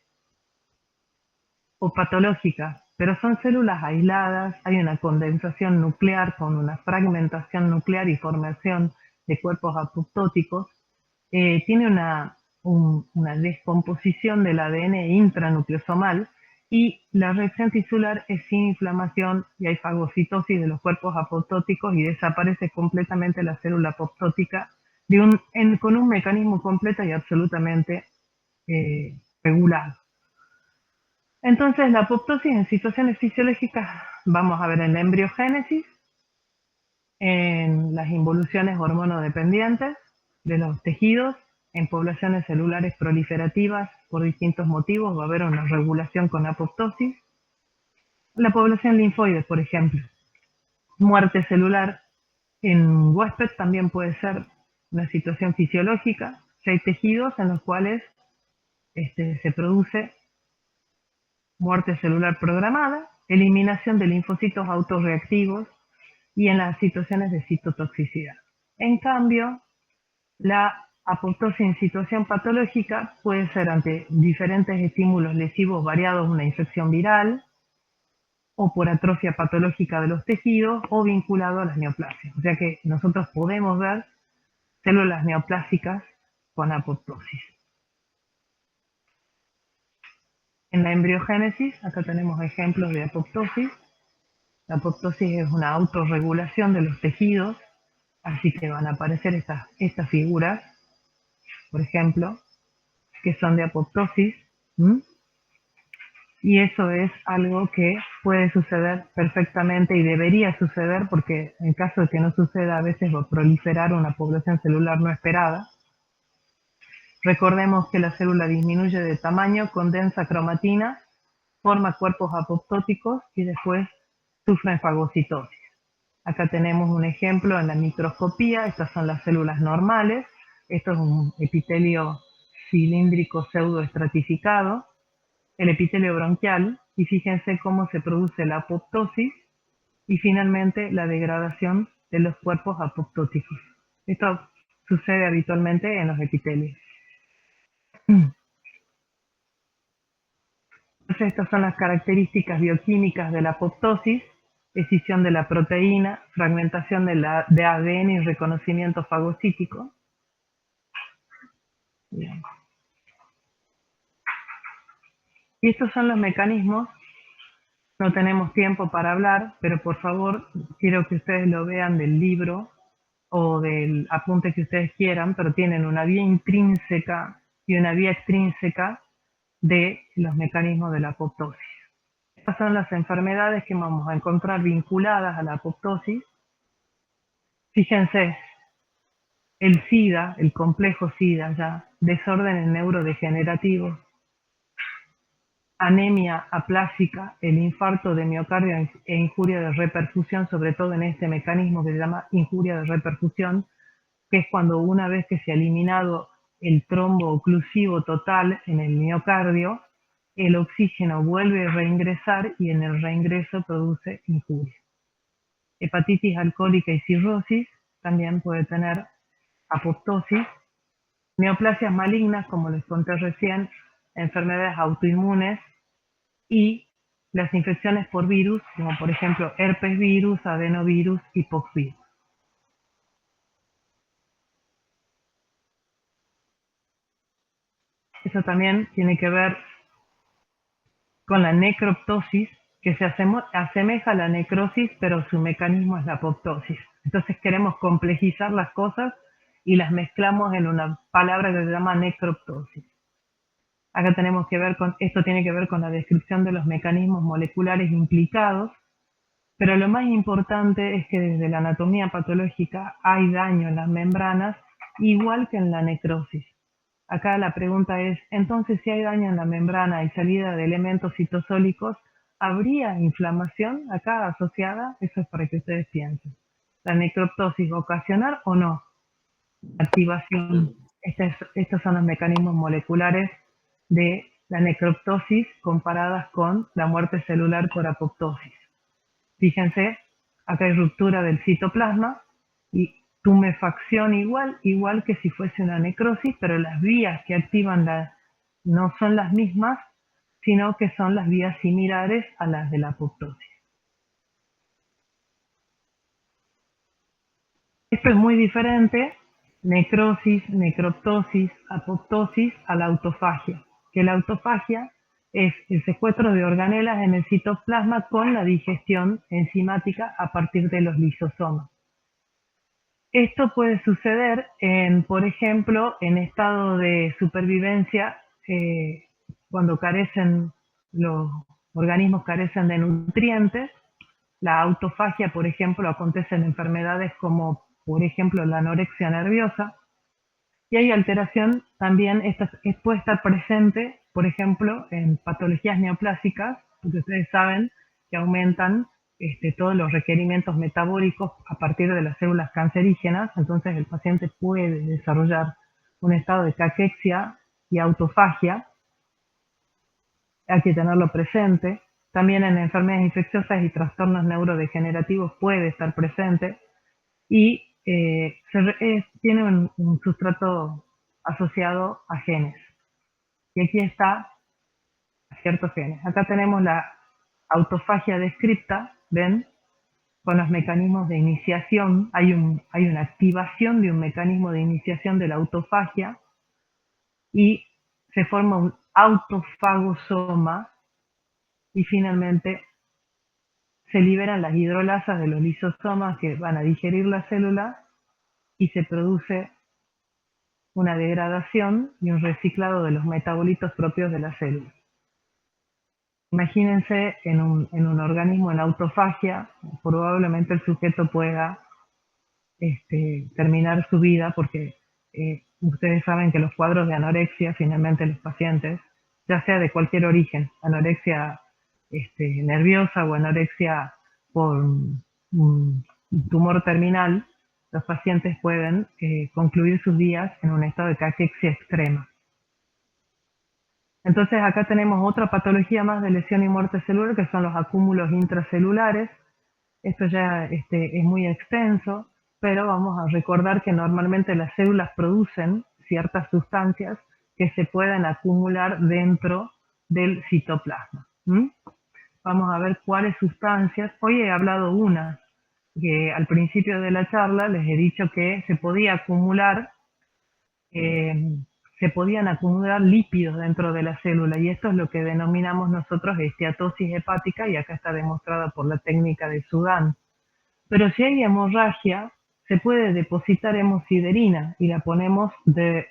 Speaker 1: o patológica, pero son células aisladas, hay una condensación nuclear con una fragmentación nuclear y formación de cuerpos apoptóticos, tiene una descomposición del ADN intranucleosomal y la reacción tisular es sin inflamación y hay fagocitosis de los cuerpos apoptóticos y desaparece completamente la célula apoptótica con un mecanismo completo y absolutamente regulado. Entonces, la apoptosis en situaciones fisiológicas vamos a ver en la embriogénesis, en las involuciones hormonodependientes de los tejidos, en poblaciones celulares proliferativas por distintos motivos va a haber una regulación con apoptosis. La población linfoide, por ejemplo, muerte celular en huésped también puede ser una situación fisiológica. Si hay tejidos en los cuales se produce muerte celular programada, eliminación de linfocitos autorreactivos y en las situaciones de citotoxicidad. En cambio, la apoptosis en situación patológica puede ser ante diferentes estímulos lesivos variados, una infección viral, o por atrofia patológica de los tejidos, o vinculado a las neoplasias. O sea que nosotros podemos ver células neoplásicas con apoptosis. En la embriogénesis, acá tenemos ejemplos de apoptosis. La apoptosis es una autorregulación de los tejidos, así que van a aparecer estas figuras, por ejemplo, que son de apoptosis, y eso es algo que puede suceder perfectamente y debería suceder porque en caso de que no suceda a veces va a proliferar una población celular no esperada. Recordemos que la célula disminuye de tamaño, condensa cromatina, forma cuerpos apoptóticos y después sufren fagocitosis. Acá tenemos un ejemplo en la microscopía, estas son las células normales, esto es un epitelio cilíndrico pseudoestratificado, el epitelio bronquial, y fíjense cómo se produce la apoptosis y finalmente la degradación de los cuerpos apoptóticos. Esto sucede habitualmente en los epitelios. Entonces, estas son las características bioquímicas de la apoptosis. escisión de la proteína, fragmentación de ADN y reconocimiento fagocítico. Bien. Y estos son los mecanismos. No tenemos tiempo para hablar, pero por favor quiero que ustedes lo vean del libro o del apunte que ustedes quieran, pero tienen una vía intrínseca y una vía extrínseca de los mecanismos de la apoptosis. Estas son las enfermedades que vamos a encontrar vinculadas a la apoptosis. Fíjense, el SIDA, el complejo SIDA ya, desórdenes neurodegenerativos, anemia aplásica, el infarto de miocardio e injuria de reperfusión, sobre todo en este mecanismo que se llama injuria de reperfusión, que es cuando una vez que se ha eliminado el trombo oclusivo total en el miocardio, el oxígeno vuelve a reingresar y en el reingreso produce injuria. Hepatitis alcohólica y cirrosis también puede tener apoptosis. Neoplasias malignas, como les conté recién, enfermedades autoinmunes y las infecciones por virus, como por ejemplo herpes virus, adenovirus y poxvirus. Eso también tiene que ver con la necroptosis, que se asemeja a la necrosis, pero su mecanismo es la apoptosis. Entonces queremos complejizar las cosas y las mezclamos en una palabra que se llama necroptosis. Acá tenemos que ver con, esto tiene que ver con la descripción de los mecanismos moleculares implicados, pero lo más importante es que desde la anatomía patológica hay daño en las membranas, igual que en la necrosis. Acá la pregunta es, entonces si hay daño en la membrana y salida de elementos citosólicos, ¿habría inflamación acá asociada? Eso es para que ustedes piensen. ¿La necroptosis va a ocasionar o no activación? Estos son los mecanismos moleculares de la necroptosis comparadas con la muerte celular por apoptosis. Fíjense, acá hay ruptura del citoplasma y tumefacción igual que si fuese una necrosis, pero las vías que activan no son las mismas, sino que son las vías similares a las de la apoptosis. Esto es muy diferente, necrosis, necroptosis, apoptosis, a la autofagia, que la autofagia es el secuestro de organelas en el citoplasma con la digestión enzimática a partir de los lisosomas. Esto puede suceder, por ejemplo, en estado de supervivencia, cuando los organismos carecen de nutrientes. La autofagia, por ejemplo, acontece en enfermedades como, por ejemplo, la anorexia nerviosa. Y hay alteración también, puede estar presente, por ejemplo, en patologías neoplásicas, porque ustedes saben que aumentan todos los requerimientos metabólicos a partir de las células cancerígenas, entonces el paciente puede desarrollar un estado de caquexia y autofagia. Hay que tenerlo presente. También en enfermedades infecciosas y trastornos neurodegenerativos puede estar presente y tiene un sustrato asociado a genes. Y aquí está ciertos genes. Acá tenemos la autofagia descripta, ¿ven? Con los mecanismos de iniciación. Hay una activación de un mecanismo de iniciación de la autofagia y se forma un autofagosoma y finalmente se liberan las hidrolasas de los lisosomas que van a digerir la célula y se produce una degradación y un reciclado de los metabolitos propios de la célula. Imagínense en un organismo en autofagia, probablemente el sujeto pueda terminar su vida porque ustedes saben que los cuadros de anorexia, finalmente los pacientes, ya sea de cualquier origen, anorexia nerviosa o anorexia por un tumor terminal, los pacientes pueden concluir sus días en un estado de caquexia extrema. Entonces acá tenemos otra patología más de lesión y muerte celular, que son los acúmulos intracelulares. Esto ya es muy extenso, pero vamos a recordar que normalmente las células producen ciertas sustancias que se pueden acumular dentro del citoplasma. vamos a ver cuáles sustancias. Hoy he hablado una, que al principio de la charla les he dicho que se podían acumular lípidos dentro de la célula, y esto es lo que denominamos nosotros esteatosis hepática, y acá está demostrada por la técnica de Sudán. Pero si hay hemorragia, se puede depositar hemosiderina y la ponemos de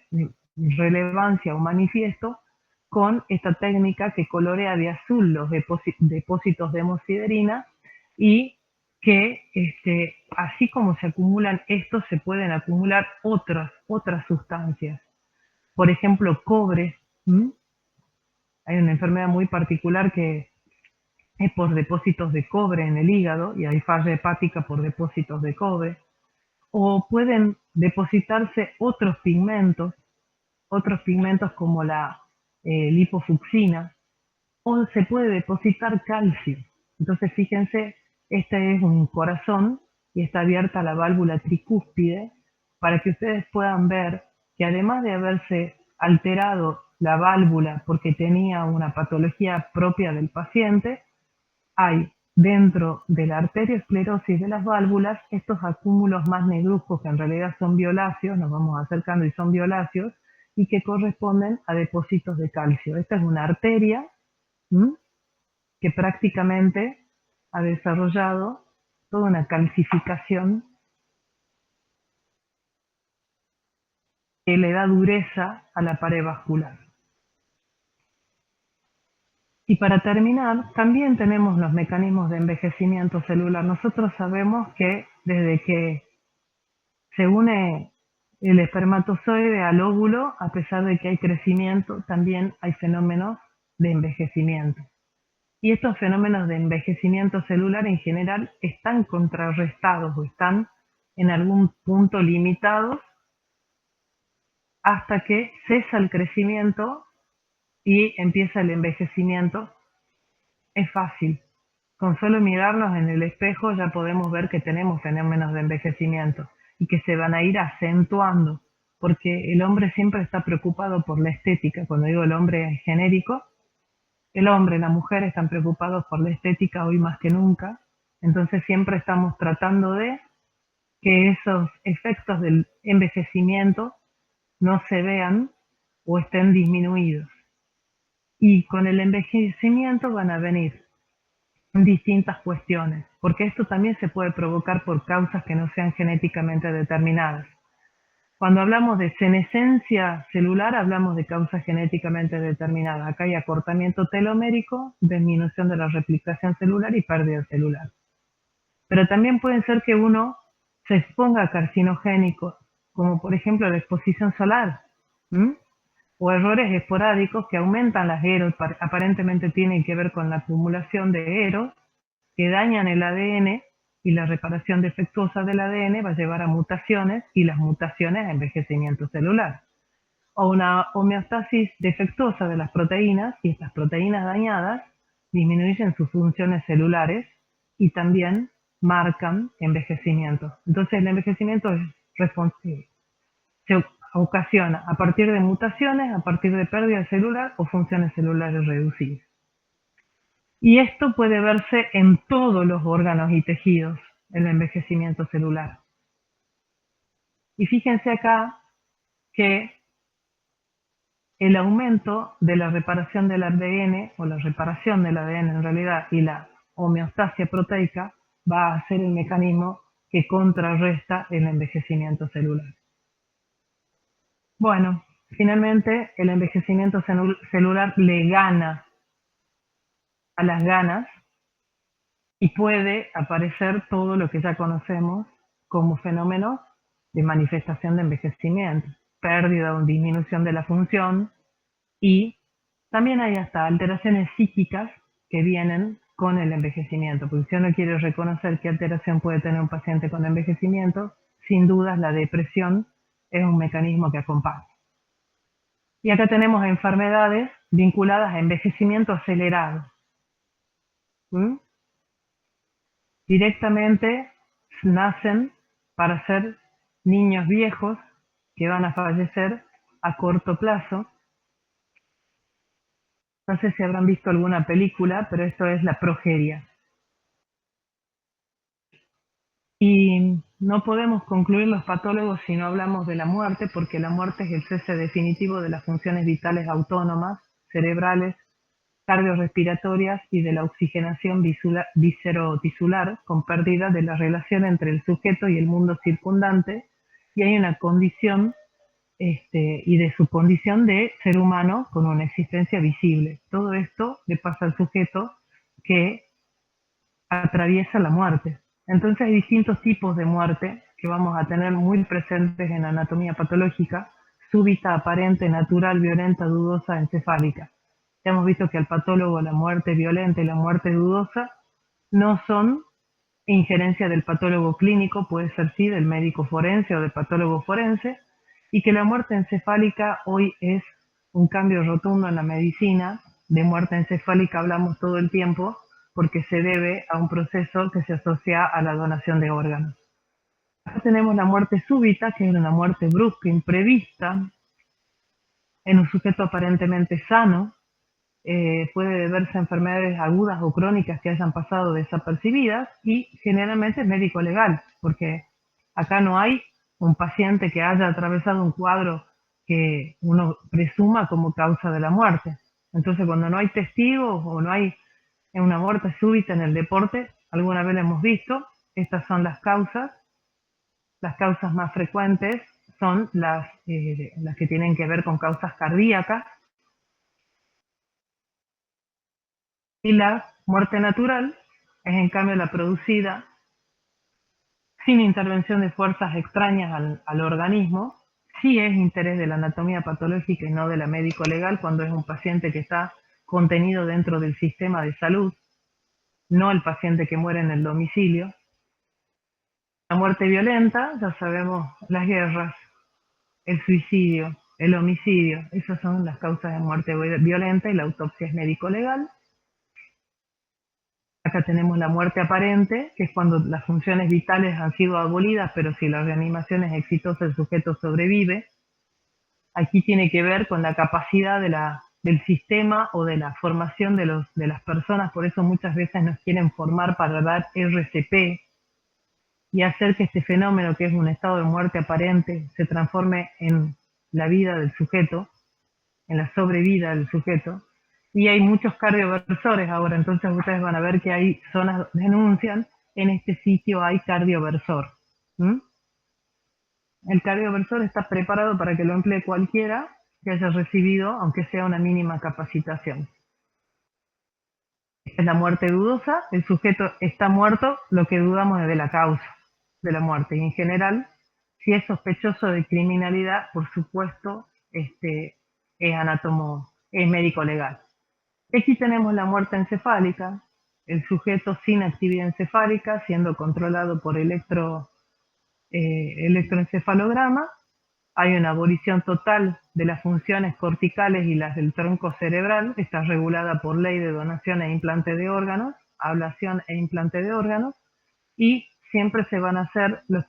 Speaker 1: relevancia o manifiesto con esta técnica que colorea de azul los depósitos de hemosiderina, y que así como se acumulan estos, se pueden acumular otras sustancias. Por ejemplo, cobre. Hay una enfermedad muy particular que es por depósitos de cobre en el hígado, y hay falla hepática por depósitos de cobre. O pueden depositarse otros pigmentos como la lipofucsina, o se puede depositar calcio. Entonces fíjense, este es un corazón y está abierta la válvula tricúspide, para que ustedes puedan ver que además de haberse alterado la válvula porque tenía una patología propia del paciente, hay dentro de la arteriosclerosis de las válvulas estos acúmulos más negruzcos, que en realidad son violáceos, nos vamos acercando y son violáceos, y que corresponden a depósitos de calcio. Esta es una arteria que prácticamente ha desarrollado toda una calcificación que le da dureza a la pared vascular. Y para terminar, también tenemos los mecanismos de envejecimiento celular. Nosotros sabemos que desde que se une el espermatozoide al óvulo, a pesar de que hay crecimiento, también hay fenómenos de envejecimiento. Y estos fenómenos de envejecimiento celular en general están contrarrestados o están en algún punto limitados hasta que cesa el crecimiento y empieza el envejecimiento. Es fácil. Con solo mirarnos en el espejo ya podemos ver que tenemos fenómenos de envejecimiento y que se van a ir acentuando, porque el hombre siempre está preocupado por la estética. Cuando digo el hombre es genérico, el hombre y la mujer están preocupados por la estética hoy más que nunca. Entonces siempre estamos tratando de que esos efectos del envejecimiento no se vean o estén disminuidos. Y con el envejecimiento van a venir distintas cuestiones, porque esto también se puede provocar por causas que no sean genéticamente determinadas. Cuando hablamos de senescencia celular, hablamos de causas genéticamente determinadas. Acá hay acortamiento telomérico, disminución de la replicación celular y pérdida celular. Pero también puede ser que uno se exponga a carcinogénicos, como por ejemplo la exposición solar, o errores esporádicos que aumentan las EROs, aparentemente tienen que ver con la acumulación de EROs, que dañan el ADN, y la reparación defectuosa del ADN va a llevar a mutaciones, y las mutaciones a envejecimiento celular. O una homeostasis defectuosa de las proteínas, y estas proteínas dañadas disminuyen sus funciones celulares y también marcan envejecimiento. Entonces el envejecimiento es responsable. Se ocasiona a partir de mutaciones, a partir de pérdida celular o funciones celulares reducidas. Y esto puede verse en todos los órganos y tejidos, el envejecimiento celular. Y fíjense acá que el aumento de la reparación del ADN, o la reparación del ADN en realidad, y la homeostasia proteica va a ser el mecanismo que contrarresta el envejecimiento celular. Bueno, finalmente el envejecimiento celular le gana a las ganas y puede aparecer todo lo que ya conocemos como fenómenos de manifestación de envejecimiento, pérdida o disminución de la función, y también hay hasta alteraciones psíquicas que vienen con el envejecimiento, porque si uno quiere reconocer qué alteración puede tener un paciente con envejecimiento, sin dudas la depresión es un mecanismo que acompaña. Y acá tenemos enfermedades vinculadas a envejecimiento acelerado. Directamente nacen para ser niños viejos que van a fallecer a corto plazo. No sé si habrán visto alguna película, pero esto es la progeria. Y no podemos concluir los patólogos si no hablamos de la muerte, porque la muerte es el cese definitivo de las funciones vitales autónomas, cerebrales, cardiorrespiratorias y de la oxigenación viscerotisular, con pérdida de la relación entre el sujeto y el mundo circundante, y hay una condición y de su condición de ser humano con una existencia visible. Todo esto le pasa al sujeto que atraviesa la muerte. Entonces hay distintos tipos de muerte que vamos a tener muy presentes en anatomía patológica: súbita, aparente, natural, violenta, dudosa, encefálica. Ya hemos visto que al patólogo la muerte violenta y la muerte dudosa no son injerencia del patólogo clínico, puede ser sí del médico forense o del patólogo forense, y que la muerte encefálica hoy es un cambio rotundo en la medicina. De muerte encefálica hablamos todo el tiempo porque se debe a un proceso que se asocia a la donación de órganos. Acá tenemos la muerte súbita, que es una muerte brusca, imprevista, en un sujeto aparentemente sano. Puede deberse a enfermedades agudas o crónicas que hayan pasado desapercibidas, y generalmente es médico legal, porque acá no hay un paciente que haya atravesado un cuadro que uno presuma como causa de la muerte. Entonces, cuando no hay testigos o no hay una muerte súbita en el deporte, alguna vez lo hemos visto, estas son las causas. Las causas más frecuentes son las que tienen que ver con causas cardíacas, y la muerte natural es en cambio la producida sin intervención de fuerzas extrañas al organismo. Sí es interés de la anatomía patológica y no de la médico legal cuando es un paciente que está contenido dentro del sistema de salud, no el paciente que muere en el domicilio. La muerte violenta, ya sabemos, las guerras, el suicidio, el homicidio, esas son las causas de muerte violenta, y la autopsia es médico legal. Acá tenemos la muerte aparente, que es cuando las funciones vitales han sido abolidas, pero si la reanimación es exitosa, el sujeto sobrevive. Aquí tiene que ver con la capacidad del sistema o de la formación de las personas. Por eso muchas veces nos quieren formar para dar RCP y hacer que este fenómeno, que es un estado de muerte aparente, se transforme en la vida del sujeto, en la sobrevida del sujeto. Y hay muchos cardioversores ahora, entonces ustedes van a ver que hay zonas que denuncian: en este sitio hay cardioversor. El cardioversor está preparado para que lo emplee cualquiera que haya recibido, aunque sea una mínima capacitación. Esta es la muerte dudosa. El sujeto está muerto, lo que dudamos es de la causa de la muerte. Y en general, si es sospechoso de criminalidad, por supuesto, es médico legal. Aquí tenemos la muerte encefálica, el sujeto sin actividad encefálica, siendo controlado por electroencefalograma. Hay una abolición total de las funciones corticales y las del tronco cerebral. Está regulada por ley de donación e implante de órganos, ablación e implante de órganos, y siempre se van a hacer los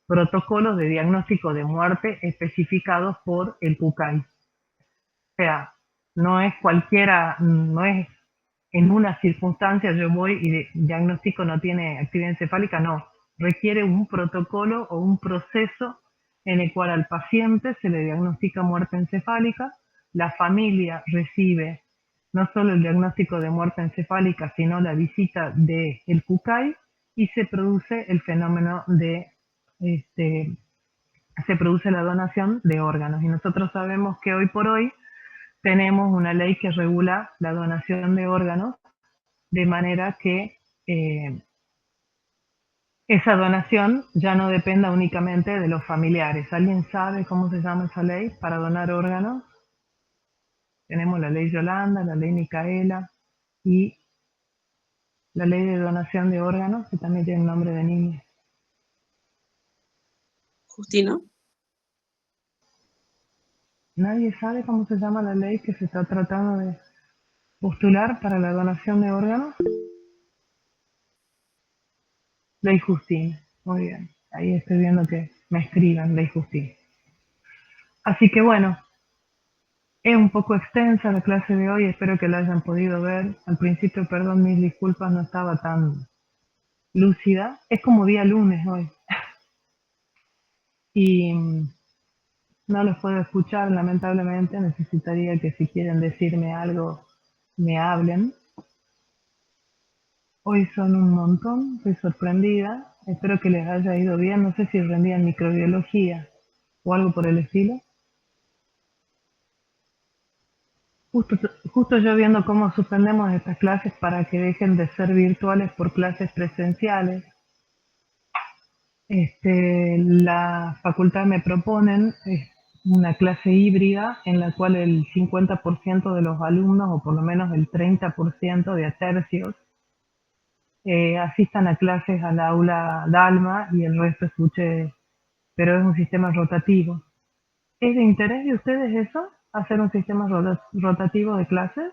Speaker 1: protocolos de diagnóstico de muerte especificados por el CUCAI. O sea, no es cualquiera, no es en una circunstancia yo voy y diagnóstico no tiene actividad encefálica, no. Requiere un protocolo o un proceso en el cual al paciente se le diagnostica muerte encefálica, la familia recibe no solo el diagnóstico de muerte encefálica, sino la visita del CUCAI, y se produce el fenómeno se produce la donación de órganos. Y nosotros sabemos que hoy por hoy tenemos una ley que regula la donación de órganos, de manera que esa donación ya no dependa únicamente de los familiares. ¿Alguien sabe cómo se llama esa ley para donar órganos? Tenemos la ley Yolanda, la ley Micaela y la ley de donación de órganos, que también tiene nombre de niña.
Speaker 7: Justino.
Speaker 1: ¿Nadie sabe cómo se llama la ley que se está tratando de postular para la donación de órganos? Ley Justín. Muy bien. Ahí estoy viendo que me escriban Ley Justín. Así que bueno, Es un poco extensa la clase de hoy, espero que la hayan podido ver. Al principio, perdón, mis disculpas, no estaba tan lúcida. Es como día lunes hoy. Y no los puedo escuchar, lamentablemente. Necesitaría que si quieren decirme algo, me hablen. Hoy son un montón, estoy sorprendida. Espero que les haya ido bien. No sé si rendían microbiología o algo por el estilo. Justo yo viendo cómo suspendemos estas clases para que dejen de ser virtuales por clases presenciales. La facultad me proponen una clase híbrida en la cual el 50% de los alumnos, o por lo menos el 30% de tercios, asistan a clases al aula Dalma y el resto escuche, pero es un sistema rotativo. ¿Es de interés de ustedes eso? ¿Hacer un sistema rotativo de clases?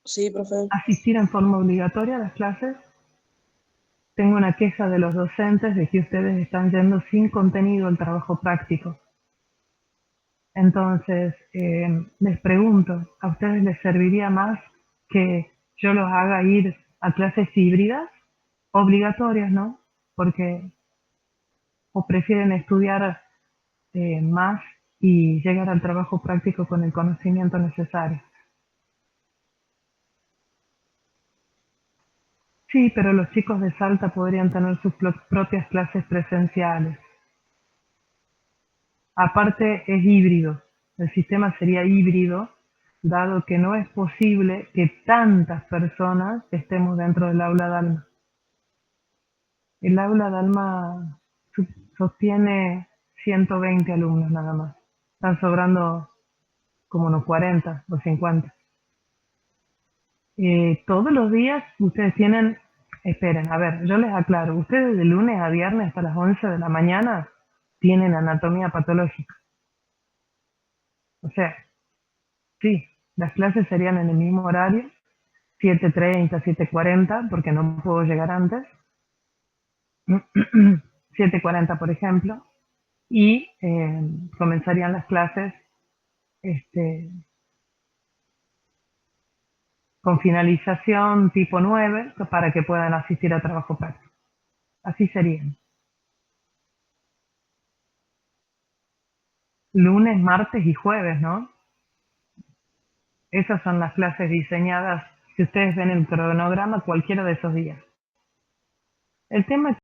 Speaker 7: Sí, profe.
Speaker 1: ¿Asistir en forma obligatoria a las clases? Tengo una queja de los docentes de que ustedes están yendo sin contenido al trabajo práctico. Entonces, les pregunto, ¿a ustedes les serviría más que yo los haga ir a clases híbridas? Obligatorias, ¿no? Porque o prefieren estudiar más y llegar al trabajo práctico con el conocimiento necesario. Sí, pero los chicos de Salta podrían tener sus propias clases presenciales. Aparte es híbrido, el sistema sería híbrido, dado que no es posible que tantas personas estemos dentro del aula Dalma. El aula Dalma sostiene 120 alumnos nada más. Están sobrando como unos 40 o 50. Todos los días ustedes tienen, esperen, a ver, yo les aclaro, ustedes de lunes a viernes hasta las 11 de la mañana tienen anatomía patológica. O sea, sí, las clases serían en el mismo horario, 7:30, 7:40, porque no puedo llegar antes. 7:40, por ejemplo, y comenzarían las clases con finalización tipo 9 para que puedan asistir a trabajo práctico. Así serían. Lunes, martes y jueves, ¿no? Esas son las clases diseñadas. Si ustedes ven el cronograma, cualquiera de esos días. El tema es